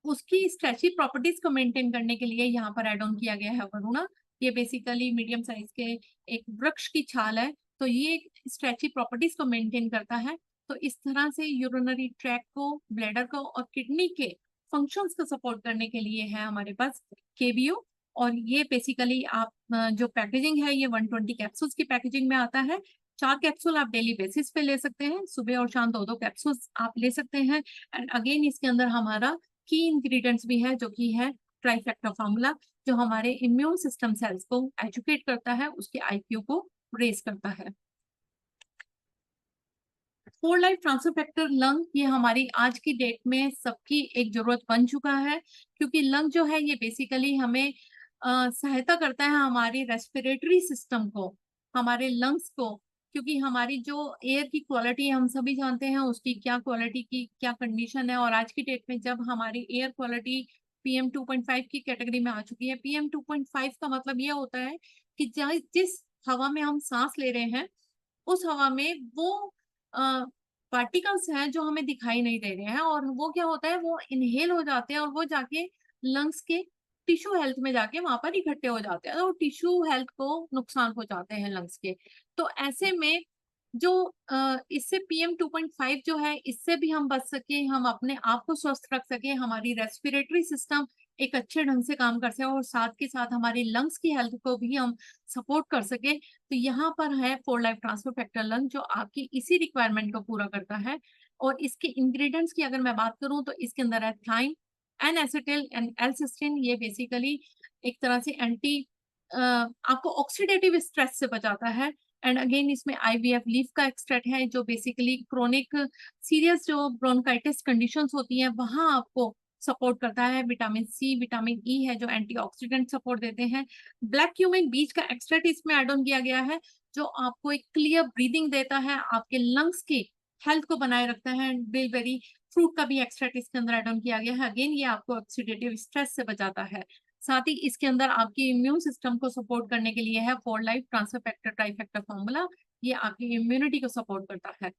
उसकी स्ट्रेची प्रॉपर्टीज को मेंटेन करने के लिए यहाँ पर एड ऑन किया गया है वरुणा। ये बेसिकली मीडियम साइज के एक वृक्ष की छाल है, तो ये स्ट्रेची प्रॉपर्टीज को मेंटेन करता है। तो इस तरह से यूरिनरी ट्रैक को, ब्लैडर को और किडनी के फंक्शंस को सपोर्ट करने के लिए है हमारे पास केबीओ। और ये बेसिकली आप जो पैकेजिंग है ये 120 कैप्सूल्स की पैकेजिंग में आता है। 4 कैप्सूल आप डेली बेसिस पे ले सकते हैं, सुबह और शाम 2-2 कैप्सूल्स आप ले सकते हैं। एंड अगेन इसके अंदर हमारा की इंग्रेडिएंट्स भी है, जो कि है ट्राइफेक्टा फार्मूला, जो हमारे इम्यून सिस्टम सेल्स को एजुकेट करता है, उसके आईक्यू को रेज करता है। 4 लाइफ ट्रांसफर फैक्टर लंग, ये हमारी आज की डेट में सबकी एक जरूरत बन चुका है, क्योंकि लंग जो है ये बेसिकली हमें सहायता करता है हमारी रेस्पिरेटरी सिस्टम को, हमारे लंग्स को। क्योंकि हमारी जो एयर की क्वालिटी हम सभी जानते हैं उसकी क्या क्वालिटी की क्या कंडीशन है, और आज की डेट में जब हमारी एयर क्वालिटी PM 2.5 की कैटेगरी में आ चुकी है। PM 2.5 का मतलब ये होता है कि जिस हवा में हम सांस ले रहे हैं उस हवा में वो पार्टिकल्स हैं जो हमें दिखाई नहीं दे रहे हैं, और वो क्या होता है वो इनहेल हो जाते हैं और वो जाके लंग्स के टिश्यू हेल्थ में जाके वहां पर इकट्ठे हो जाते हैं और टिश्यू हेल्थ को नुकसान पहुंचाते हैं लंग्स के। तो ऐसे में जो इससे PM 2.5 जो है इससे भी हम बच सके, हम अपने आप को स्वस्थ रख सके, हमारी रेस्पिरेटरी सिस्टम एक अच्छे ढंग से काम कर सके और साथ के साथ हमारी लंग्स की हेल्थ को भी हम सपोर्ट कर सके, तो यहाँ पर है 4 लाइफ ट्रांसफर फैक्टर लंग, जो आपकी इसी रिक्वायरमेंट को पूरा करता है। और इसके इंग्रेडिएंट्स की अगर मैं बात करूं तो इसके अंदर है थाइन, एन एसिटिल एंड एल्सिस्टिन। ये बेसिकली एक तरह से एंटी आपको ऑक्सीडेटिव स्ट्रेस से बचाता है। एंड अगेन इसमें IVF लीफ का एक्सट्रैक्ट है, जो बेसिकली क्रोनिक सीरियस जो ब्रोंकाइटिस कंडीशंस होती हैं वहां आपको सपोर्ट करता है। विटामिन C, विटामिन E है जो एंटीऑक्सीडेंट सपोर्ट देते हैं। ब्लैक क्यूमिन बीज का एक्सट्रैक्ट इसमें एड ऑन किया गया है, जो आपको एक क्लियर ब्रीदिंग देता है, आपके लंग्स की हेल्थ को बनाए रखता है। बिलबेरी फ्रूट का भी एक्सट्रैक्ट इसके अंदर एड ऑन किया गया है, अगेन ये आपको ऑक्सीडेटिव स्ट्रेस से बचाता है। साथ ही इसके अंदर आपकी इम्यून सिस्टम को सपोर्ट करने के लिए है 4 लाइफ ट्रांसफर फैक्टर ट्राइफेक्टर फॉर्मूला। ये आपकी इम्यूनिटी को सपोर्ट करता है।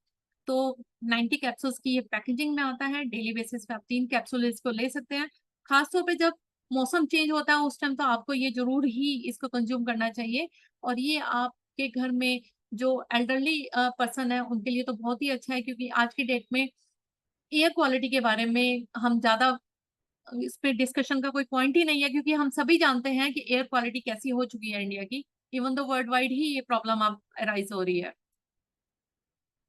तो 90 कैप्सूल्स की ये पैकेजिंग में आता है, डेली बेसिस पे आप 3 कैप्सूल इसको ले सकते हैं। खासतौर पे जब मौसम चेंज होता है उस टाइम तो आपको ये जरूर ही इसको कंज्यूम करना चाहिए। और ये आपके घर में जो एल्डरली पर्सन है उनके लिए तो बहुत ही अच्छा है, क्योंकि आज की डेट में एयर क्वालिटी के बारे में हम ज्यादा इस पे डिस्कशन का कोई पॉइंट ही नहीं है, क्योंकि हम सभी जानते हैं कि एयर क्वालिटी कैसी हो चुकी है इंडिया की। इवन तो वर्ल्ड वाइड ही ये प्रॉब्लम अब अराइज हो रही है।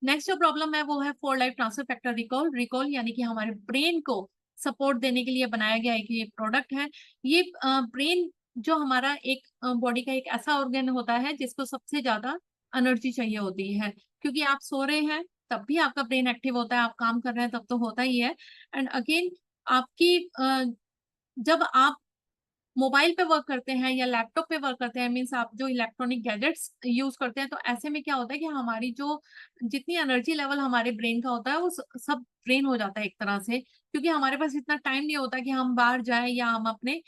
नेक्स्ट जो प्रॉब्लम है वो है 4 life transfer factor recall. Recall यानी कि हमारे ब्रेन को सपोर्ट देने के लिए बनाया गया एक ये प्रोडक्ट है। ये ब्रेन जो हमारा एक बॉडी का एक ऐसा ऑर्गन होता है जिसको सबसे ज्यादा एनर्जी चाहिए होती है, क्योंकि आप सो रहे हैं तब भी आपका ब्रेन एक्टिव होता है, आप काम कर रहे हैं तब तो होता ही है। एंड अगेन आपकी जब आप मोबाइल पे वर्क करते हैं या लैपटॉप पे वर्क करते हैं, मीन्स आप जो इलेक्ट्रॉनिक गैजेट्स यूज करते हैं, तो ऐसे में क्या होता है कि हमारी जो जितनी एनर्जी लेवल हमारे ब्रेन का होता है वो सब ड्रेन हो जाता है एक तरह से, क्योंकि हमारे पास इतना टाइम नहीं होता कि हम बाहर जाएं या हम अपने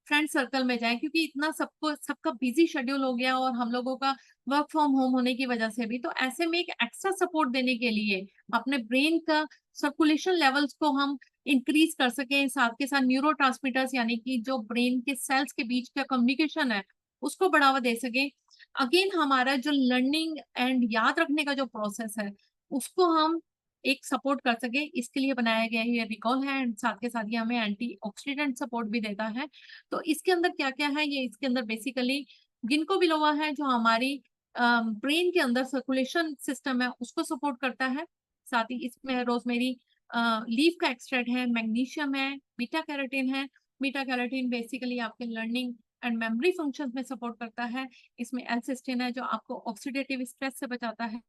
फ्रेंड सर्कल में जाएं, क्योंकि इतना सबको सबका बिजी शेड्यूल हो गया और हम लोगों का वर्क फ्रॉम होम होने की वजह से भी। तो ऐसे में एक एक्स्ट्रा सपोर्ट देने के लिए अपने ब्रेन का सर्कुलेशन लेवल्स को हम इंक्रीज कर सके, साथ के साथ न्यूरोट्रांसमीटर्स यानी कि जो ब्रेन के सेल्स के बीच का कम्युनिकेशन है उसको बढ़ावा दे सके। अगेन हमारा जो लर्निंग एंड याद रखने का जो प्रोसेस है उसको हम एक सपोर्ट कर सके, इसके लिए बनाया गया ये रिकॉल है। एंड साथ के साथ ये हमें एंटीऑक्सीडेंट सपोर्ट भी देता है। तो इसके अंदर क्या क्या है, ये इसके अंदर बेसिकली गिनको बिलोवा है जो हमारी ब्रेन के अंदर सर्कुलेशन सिस्टम है उसको सपोर्ट करता है। साथ ही इसमें रोजमेरी लीफ का एक्सट्रैक्ट है, मैग्नीशियम है, बीटा कैरोटीन है। बीटा कैरोटीन बेसिकली आपके लर्निंग एंड मेमोरी फंक्शंस में सपोर्ट करता है। इसमें एल्सिस्टिन है जो आपको ऑक्सीडेटिव स्ट्रेस से बचाता है।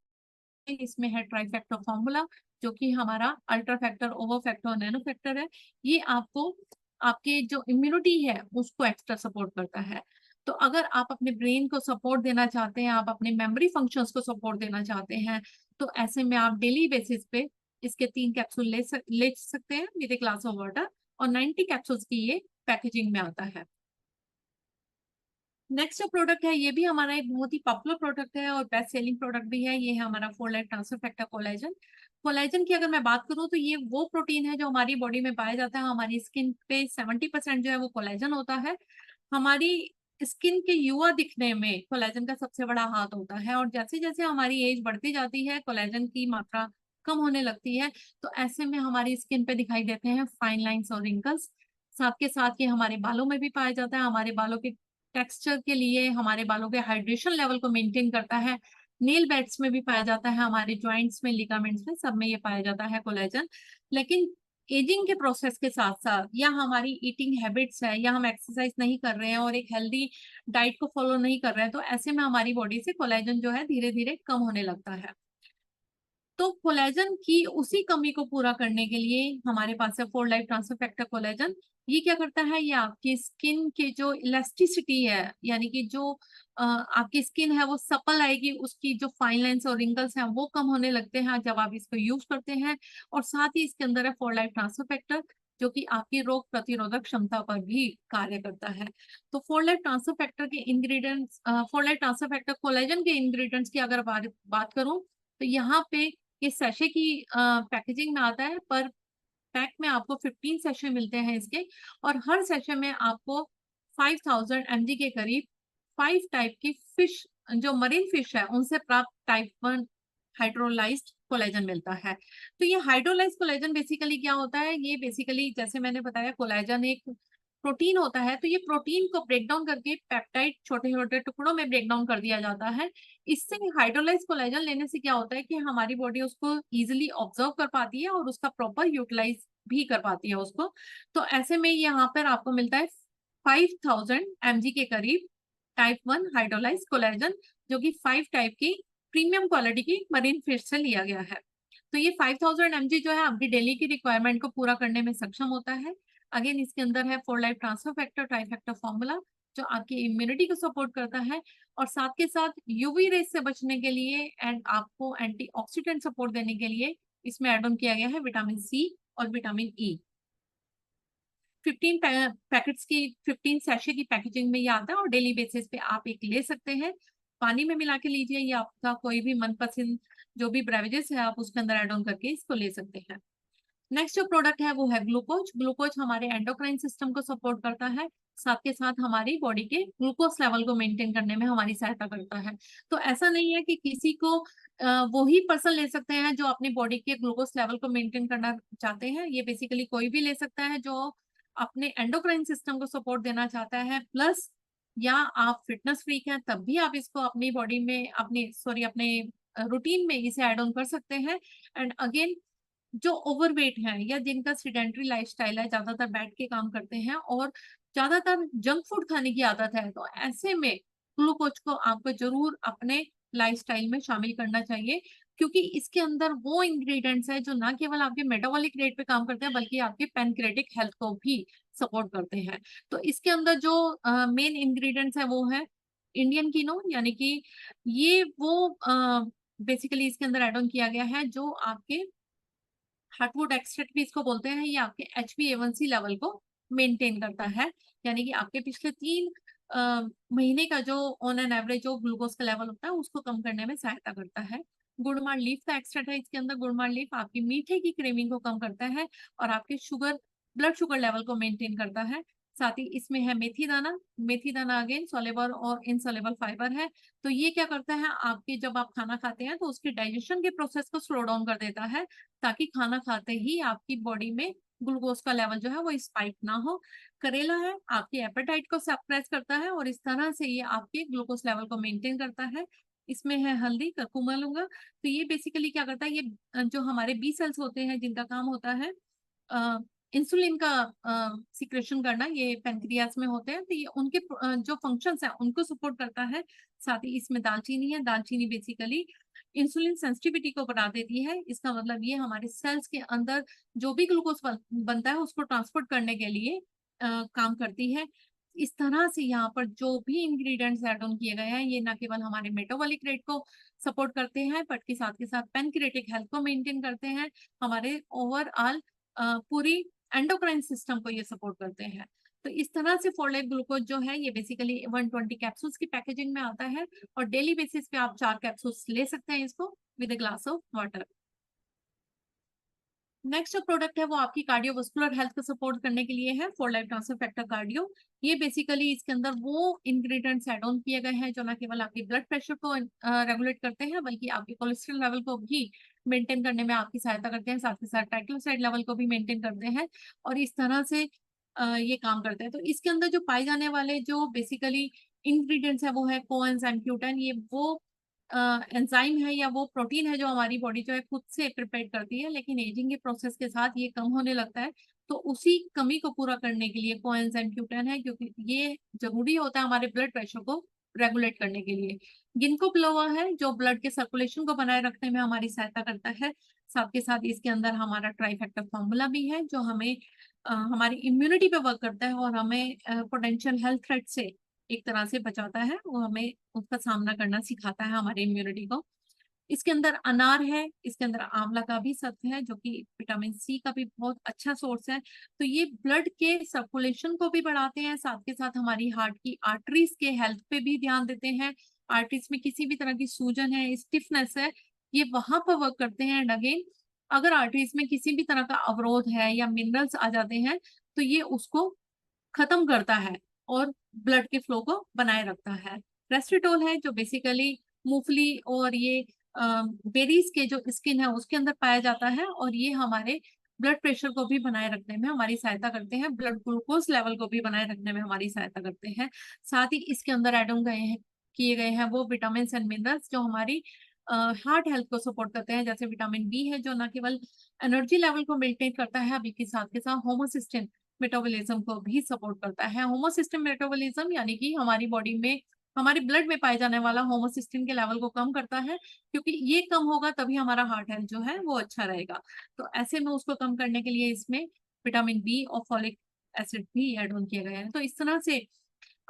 इसमें है ट्राइफेक्टा फॉर्मूला जो कि हमारा अल्ट्रा फैक्टर, ओवर फैक्टर और नैनो फैक्टर है। ये आपको आपके जो इम्यूनिटी है उसको एक्स्ट्रा सपोर्ट करता है। तो अगर आप अपने ब्रेन को सपोर्ट देना चाहते हैं, आप अपने मेमोरी फंक्शंस को सपोर्ट देना चाहते हैं, तो ऐसे में आप डेली बेसिस पे इसके 3 कैप्सूल ले सकते हैं with a glass of water, और 90 कैप्सूल्स की ये पैकेजिंग में आता है। नेक्स्ट जो प्रोडक्ट है ये भी हमारा एक बहुत ही पॉपुलर प्रोडक्ट है और बेस्ट सेलिंग प्रोडक्ट भी है। ये है हमारा 4 life transfer factor collagen. Collagen की अगर मैं बात करूं तो ये वो प्रोटीन है जो हमारी बॉडी में पाया जाता है। हमारी स्किन पे 70% जो है वो कोलेजन होता है। हमारी स्किन के युवा दिखने में कोलेजन का सबसे बड़ा हाथ होता है, और जैसे जैसे हमारी एज बढ़ती जाती है कोलेजन की मात्रा कम होने लगती है। तो ऐसे में हमारी स्किन पे दिखाई देते हैं फाइन लाइंस और रिंकल्स। साथ के साथ ये हमारे बालों में भी पाया जाता है। हमारे बालों के टेक्सचर के लिए, हमारे बालों के हाइड्रेशन लेवल को मेंटेन करता है। नेल बेड्स में भी पाया जाता है, हमारे जॉइंट्स में, लिगामेंट्स में, सब में ये पाया जाता है कोलेजन। लेकिन एजिंग के प्रोसेस के साथ साथ, या हमारी ईटिंग हैबिट्स है, या हम एक्सरसाइज नहीं कर रहे हैं और एक हेल्दी डाइट को फॉलो नहीं कर रहे हैं, तो ऐसे में हमारी बॉडी से कोलेजन जो है धीरे धीरे कम होने लगता है। तो कोलेजन की उसी कमी को पूरा करने के लिए हमारे पास है 4 लाइफ ट्रांसफर फैक्टर कोलेजन। ये क्या करता है, ये आपकी स्किन के जो इलास्टिसिटी है, यानी कि जो आपकी स्किन है वो सपल आएगी, उसकी जो फाइन लाइंस और रिंकल्स हैं वो कम होने लगते हैं जब आप इसको यूज करते हैं। और साथ ही इसके अंदर है 4 लाइफ ट्रांसफर फैक्टर, जो कि आपकी रोग प्रतिरोधक क्षमता पर भी कार्य करता है। तो 4 लाइफ ट्रांसफर फैक्टर के ingredients, 4 life transfer factor collagen के इंग्रेडिएंट्स की अगर बात करूं तो यहाँ पे ये सैशे की पैकेजिंग में आता है, पर पैक में आपको 15 सैशे मिलते हैं इसके, और हर सैशे में आपको 5000 mg के करीब 5 टाइप की फिश, जो मरीन फिश है उनसे प्राप्त टाइप 1 हाइड्रोलाइज्ड कोलेजन मिलता है। तो ये हाइड्रोलाइज्ड कोलेजन बेसिकली क्या होता है, ये बेसिकली जैसे मैंने बताया कोलेजन एक प्रोटीन होता है, तो ये प्रोटीन को ब्रेक डाउन करके पेप्टाइड छोटे छोटे टुकड़ों में ब्रेक डाउन कर दिया जाता है। इससे हाइड्रोलाइज कोलेजन लेने से क्या होता है कि हमारी बॉडी उसको इजीली ऑब्जर्व कर पाती है और उसका प्रॉपर यूटिलाइज भी कर पाती है उसको। तो ऐसे में यहाँ पर आपको मिलता है 5000 mg के करीब टाइप 1 हाइड्रोलाइज कोलेजन, जो कि 5 टाइप की प्रीमियम क्वालिटी की मरीन फिश से लिया गया है। तो ये 5000 mg जो है आपकी डेली की रिक्वायरमेंट को पूरा करने में सक्षम होता है। अगेन इसके अंदर है 4 life transfer factor trifactor formula, जो आपकी इम्यूनिटी को सपोर्ट करता है, और साथ के साथ यूवी रेस से बचने के लिए एंड आपको एंटीऑक्सीडेंट सपोर्ट देने के लिए इसमें एड ऑन किया गया है विटामिन सी और विटामिन ई। 15 पैकेट्स की 15 सैशे की पैकेजिंग में ये आता है, और डेली बेसिस पे आप एक ले सकते हैं। पानी में मिला के लीजिए, या आपका कोई भी मनपसंद जो भी ब्रेवरेजेस है आप उसके अंदर एड ऑन करके इसको ले सकते हैं। नेक्स्ट जो प्रोडक्ट है वो है ग्लूकोज। ग्लूकोज हमारे एंडोक्राइन सिस्टम को सपोर्ट करता है, साथ के साथ हमारी बॉडी के ग्लूकोज लेवल को मेंटेन करने में हमारी सहायता करता है। तो ऐसा नहीं है कि किसी को वो ही पर्सन ले सकते हैं जो अपनी बॉडी के ग्लूकोज लेवल को मेंटेन करना चाहते हैं। ये बेसिकली कोई भी ले सकता है जो अपने एंडोक्राइन सिस्टम को सपोर्ट देना चाहता है, प्लस या आप फिटनेस फ्रीक हैं तब भी आप इसको अपनी बॉडी में, अपने रूटीन में इसे एड ऑन कर सकते हैं। एंड अगेन जो ओवरवेट है या जिनका सीडेंटरी लाइफस्टाइल है, ज्यादातर बैठ के काम करते हैं और ज्यादातर जंक फूड खाने की आदत है, तो ऐसे में ग्लूकोज को आपको जरूर अपने लाइफस्टाइल में शामिल करना चाहिए, क्योंकि इसके अंदर वो इंग्रेडिएंट्स है जो ना केवल आपके मेटाबॉलिक रेट पे काम करते हैं बल्कि आपके पैनक्रेटिक हेल्थ को भी सपोर्ट करते हैं। तो इसके अंदर जो मेन इंग्रेडिएंट्स है वो है इंडियन कीनो, यानी कि ये वो बेसिकली इसके अंदर एड ऑन किया गया है जो आपके हार्टवुड एक्सट्रैक्ट भी इसको बोलते हैं। ये आपके HbA1c लेवल को मेंटेन करता है, यानी कि आपके पिछले 3 महीने का जो ऑन एन एवरेज जो ग्लूकोज का लेवल होता है उसको कम करने में सहायता करता है। गुड़मार लीफ का एक्सट्रैक्ट है इसके अंदर। गुड़मार लीफ आपकी मीठे की क्रेविंग को कम करता है और आपके ब्लड शुगर लेवल को मेंटेन करता है। साथ ही इसमें है मेथी दाना। मेथी दाना अगेन सोलेबल और इनसोलेबल फाइबर है। तो ये क्या करता है, आपके जब आप खाना खाते हैं तो उसकी डाइजेशन के प्रोसेस को स्लो डाउन कर देता है, ताकि खाना खाते ही आपकी बॉडी में ग्लूकोज का लेवल जो है वो स्पाइक ना हो। करेला है आपकी एपेटाइट को सप्रेस करता है और इस तरह से ये आपके ग्लूकोज लेवल को मेंटेन करता है। इसमें है हल्दी, करकुमा लूंगा। तो ये बेसिकली क्या करता है, ये जो हमारे बी सेल्स होते हैं जिनका काम होता है इंसुलिन का सिक्रेशन करना, ये पेनक्रियास में होते हैं, तो ये उनके जो फंक्शंस हैं उनको सपोर्ट करता है। साथ ही इसमें दालचीनी है, दालचीनी बेसिकली इंसुलिन सेंसिटिविटी को बढ़ा देती है। इसका मतलब ये हमारे सेल्स के अंदर जो भी ग्लूकोज बनता है उसको ट्रांसपोर्ट करने के लिए काम करती है। इस तरह से यहाँ पर जो भी इंग्रेडिएंट्स ऐड ऑन किए गए हैं ये ना केवल हमारे मेटाबॉलिक रेट को सपोर्ट करते हैं बट के साथ पैनक्रियाटिक हेल्थ को मेंटेन करते हैं, हमारे ओवरऑल पूरी एंडोक्राइन सिस्टम को ये सपोर्ट करते हैं। तो इस तरह से फोर लाइफ ग्लूकोज जो है ये बेसिकली 120 कैप्सूल्स की पैकेजिंग में आता है और डेली बेसिस पे आप 4 कैप्सूल्स ले सकते हैं इसको with a glass of water. Next जो प्रोडक्ट है वो आपकी कार्डियोवास्कुलर हेल्थ को सपोर्ट करने के लिए है, four life transfer factor cardio. ये बेसिकली इसके अंदर वो इंग्रेडिएंट्स ऐड ऑन किए गए हैं जो ना केवल आपके ब्लड प्रेशर को रेगुलेट करते हैं बल्कि आपके कोलेस्ट्रॉल लेवल को भी मेंटेन करने में आपकी सहायता करते हैं, साथ ही साथ ट्राइग्लिसराइड लेवल को भी मेंटेन करते हैं और इस तरह से ये काम करते हैं। तो इसके अंदर जो पाए जाने वाले जो बेसिकली इंग्रेडिएंट्स है वो है कोएंजाइम Q10। ये वो एंजाइम है या वो प्रोटीन है जो हमारी बॉडी जो है खुद से प्रिपेयर करती है, लेकिन एजिंग के प्रोसेस के साथ ये कम होने लगता है। तो उसी कमी को पूरा करने के लिए कोएंजाइम Q10 है, क्योंकि ये जरूरी होता है हमारे ब्लड प्रेशर को रेगुलेट करने के लिए। गिंको बिलोवा है जो ब्लड के सर्कुलेशन को बनाए रखने में हमारी सहायता करता है। साथ के साथ इसके अंदर हमारा ट्राइफैक्टर फॉर्मूला भी है जो हमें हमारी इम्यूनिटी पे वर्क करता है और हमें पोटेंशियल हेल्थ थ्रेट से एक तरह से बचाता है, वो हमें उसका सामना करना सिखाता है हमारी इम्यूनिटी को। इसके अंदर अनार है, इसके अंदर आंवला का भी सत्व है जो कि विटामिन सी का भी बहुत अच्छा सोर्स है। तो ये ब्लड के सर्कुलेशन को भी बढ़ाते हैं, साथ के साथ हमारी हार्ट की आर्टरीज के हेल्थ पे भी ध्यान देते हैं। आर्टरीज में किसी भी तरह की सूजन है, स्टिफनेस है, ये वहां पर वर्क करते हैं। एंड अगेन अगर आर्टरीज में किसी भी तरह का अवरोध है या मिनरल्स आ जाते हैं तो ये उसको खत्म करता है और ब्लड के फ्लो को बनाए रखता है। रेस्टिटोल है जो बेसिकली मूंगफली और ये बेरीज के जो स्किन है उसके अंदर पाया जाता है और ये हमारे ब्लड प्रेशर को भी बनाए रखने में हमारी सहायता करते हैं, ब्लड ग्लूकोज लेवल को भी बनाए रखने में हमारी सहायता करते हैं। साथ ही इसके अंदर एड गए हैं किए गए हैं वो विटामिन एंड मिनरल्स जो हमारी हार्ट हेल्थ को सपोर्ट करते हैं, जैसे विटामिन बी है जो न केवल एनर्जी लेवल को मेंटेन करता है अभी के साथ होमोसिस्टिन मेटाबॉलिज्म को भी सपोर्ट करता है। होमोसिस्टिन मेटाबॉलिज्म यानी कि हमारी बॉडी में हमारे ब्लड में पाए जाने वाला होमोसिस्टिन के लेवल को कम करता है, क्योंकि ये कम होगा तभी हमारा हार्ट हेल्थ जो है वो अच्छा रहेगा। तो ऐसे में उसको कम करने के लिए इसमें विटामिन बी और फॉलिक एसिड भी एड ऑन किए गए हैं। तो इस तरह से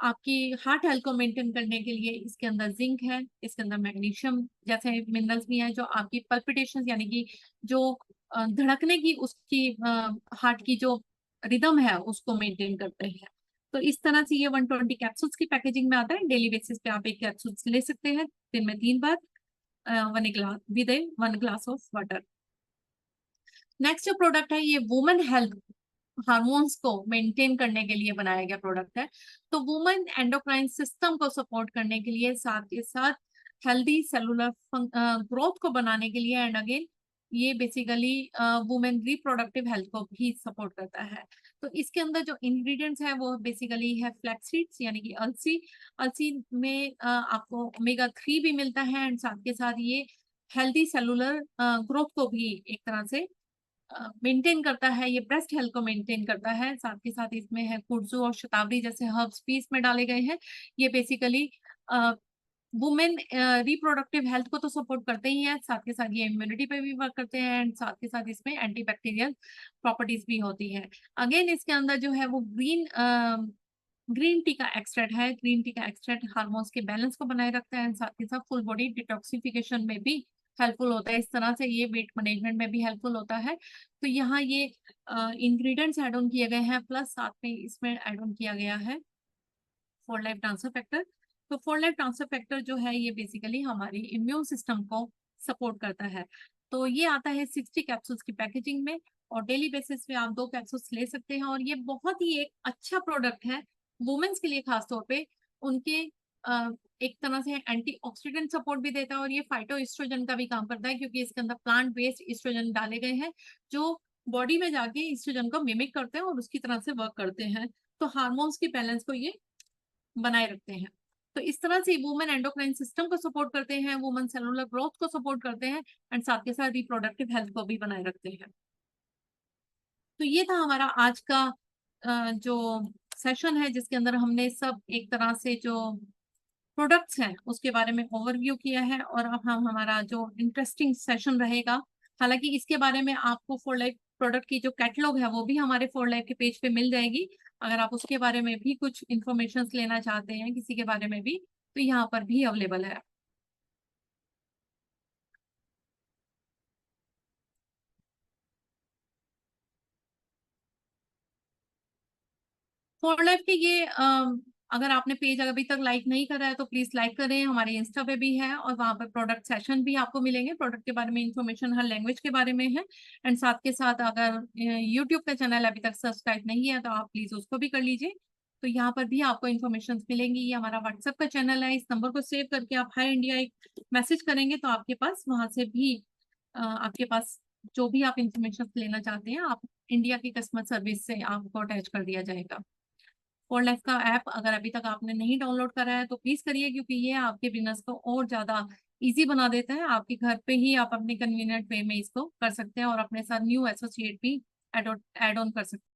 आपकी हार्ट हेल्थ को मेंटेन करने के लिए इसके अंदर जिंक है, इसके अंदर मैग्नीशियम जैसे मिनरल्स भी हैं जो आपकी पल्पिटेशन यानी कि जो धड़कने की उसकी हार्ट की जो रिदम है उसको मेंटेन करते हैं। तो इस तरह से ये 120 कैप्सूल्स की पैकेजिंग में आता है। डेली बेसिस पे आप एक कैप्सूल्स ले सकते हैं दिन में 3 बार, one glass with 1 glass of water. Next जो प्रोडक्ट है ये वुमेन हेल्थ हार्मोन्स को मेंटेन करने के लिए बनाया गया प्रोडक्ट है। तो वुमेन एंडोक्राइन सिस्टम को सपोर्ट करने के लिए साथ के साथ हेल्दी सेलुलर ग्रोथ को बनाने के लिए एंड अगेन ये बेसिकली वुमेन रिप्रोडक्टिव हेल्थ को भी सपोर्ट करता है। तो इसके अंदर जो इंग्रेडिएंट्स है वो बेसिकली है फ्लैक्स सीड्स यानी कि अलसी। अलसी में आपको ओमेगा 3 भी मिलता है एंड साथ के साथ ये हेल्दी सेलुलर ग्रोथ को भी एक तरह से मेंटेन करता है, ये ब्रेस्ट हेल्थ को मेंटेन करता है। साथ के साथ इसमें है कुड्जू और शतावरी जैसे हर्ब्स भी इसमें डाले गए हैं। ये बेसिकली वुमेन रिप्रोडक्टिव हेल्थ को तो सपोर्ट करते ही है, साथ के साथ ये इम्यूनिटी पे भी वर्क करते हैं एंड साथ के साथ इसमें एंटीबैक्टीरियल प्रॉपर्टीज भी होती है। अगेन इसके अंदर जो है वो ग्रीन टी का एक्सट्रैक्ट है। ग्रीन टी का एक्सट्रैक्ट हार्मोन्स के बैलेंस को बनाए रखता है, साथ ही साथ फुल बॉडी डिटॉक्सिफिकेशन में भी हेल्पफुल होता है। इस तरह से ये वेट मैनेजमेंट में भी हेल्पफुल होता है। तो यहाँ ये इंग्रेडिएंट्स ऐड ऑन किए गए हैं प्लस साथ में इसमें ऐड ऑन किया गया है फोर लाइफ ट्रांसफर फैक्टर। तो फोर लाइफ ट्रांसफर फैक्टर जो है ये बेसिकली हमारी इम्यून सिस्टम को सपोर्ट करता है। तो ये आता है 60 कैप्सूल्स की पैकेजिंग में और डेली बेसिस पे आप 2 कैप्सूल्स ले सकते हैं और ये बहुत ही एक अच्छा प्रोडक्ट है वुमेन्स के लिए, खासतौर पे उनके एक तरह से एंटीऑक्सीडेंट सपोर्ट भी देता है और ये फाइटो एस्ट्रोजन का भी काम करता है, क्योंकि इसके अंदर प्लांट बेस्ड एस्ट्रोजन डाले गए हैं जो बॉडी में जाके एस्ट्रोजन को मिमिक करते हैं और उसकी तरह से वर्क करते हैं। तो हार्मोन्स की बैलेंस को ये बनाए रखते हैं। तो इस तरह से वुमेन एंडोक्राइन सिस्टम को सपोर्ट करते हैं, वुमेन सेलुलर ग्रोथ को सपोर्ट करते हैं एंड साथ के साथ रिप्रोडक्टिव हेल्थ को भी बनाए रखते हैं। तो ये था हमारा आज का जो सेशन है, जिसके अंदर हमने सब एक तरह से जो प्रोडक्ट्स हैं उसके बारे में ओवरव्यू किया है। और अब हम हमारा जो इंटरेस्टिंग सेशन रहेगा, हालांकि इसके बारे में आपको फोर लाइफ प्रोडक्ट की जो कैटलॉग है वो भी हमारे फोर लाइफ के पेज पे मिल जाएगी। अगर आप उसके बारे में भी कुछ इंफॉर्मेशन लेना चाहते हैं किसी के बारे में भी, तो यहाँ पर भी अवेलेबल है। फॉर लाइफ के ये अगर आपने पेज अभी तक लाइक नहीं करा है तो प्लीज लाइक करें। हमारे इंस्टा पे भी है और वहाँ पर प्रोडक्ट सेशन भी आपको मिलेंगे, प्रोडक्ट के बारे में इंफॉर्मेशन हर लैंग्वेज के बारे में है। एंड साथ के साथ अगर यूट्यूब का चैनल अभी तक सब्सक्राइब नहीं है तो आप प्लीज उसको भी कर लीजिए। तो यहाँ पर भी आपको इन्फॉर्मेशन मिलेंगी। ये हमारा व्हाट्सएप का चैनल है, इस नंबर को सेव करके आप हाई इंडिया एक मैसेज करेंगे तो आपके पास वहां से भी आपके पास जो भी आप इंफॉर्मेशन लेना चाहते हैं, आप इंडिया की कस्टमर सर्विस से आपको अटैच कर दिया जाएगा। फॉर लाइफ का ऐप अगर अभी तक आपने नहीं डाउनलोड करा है तो प्लीज करिए, क्योंकि ये आपके बिजनेस को और ज्यादा इजी बना देता है। आपके घर पे ही आप अपने कन्वीनियंट वे में इसको कर सकते हैं और अपने साथ न्यू एसोसिएट भी एड ऑन कर सकते हैं।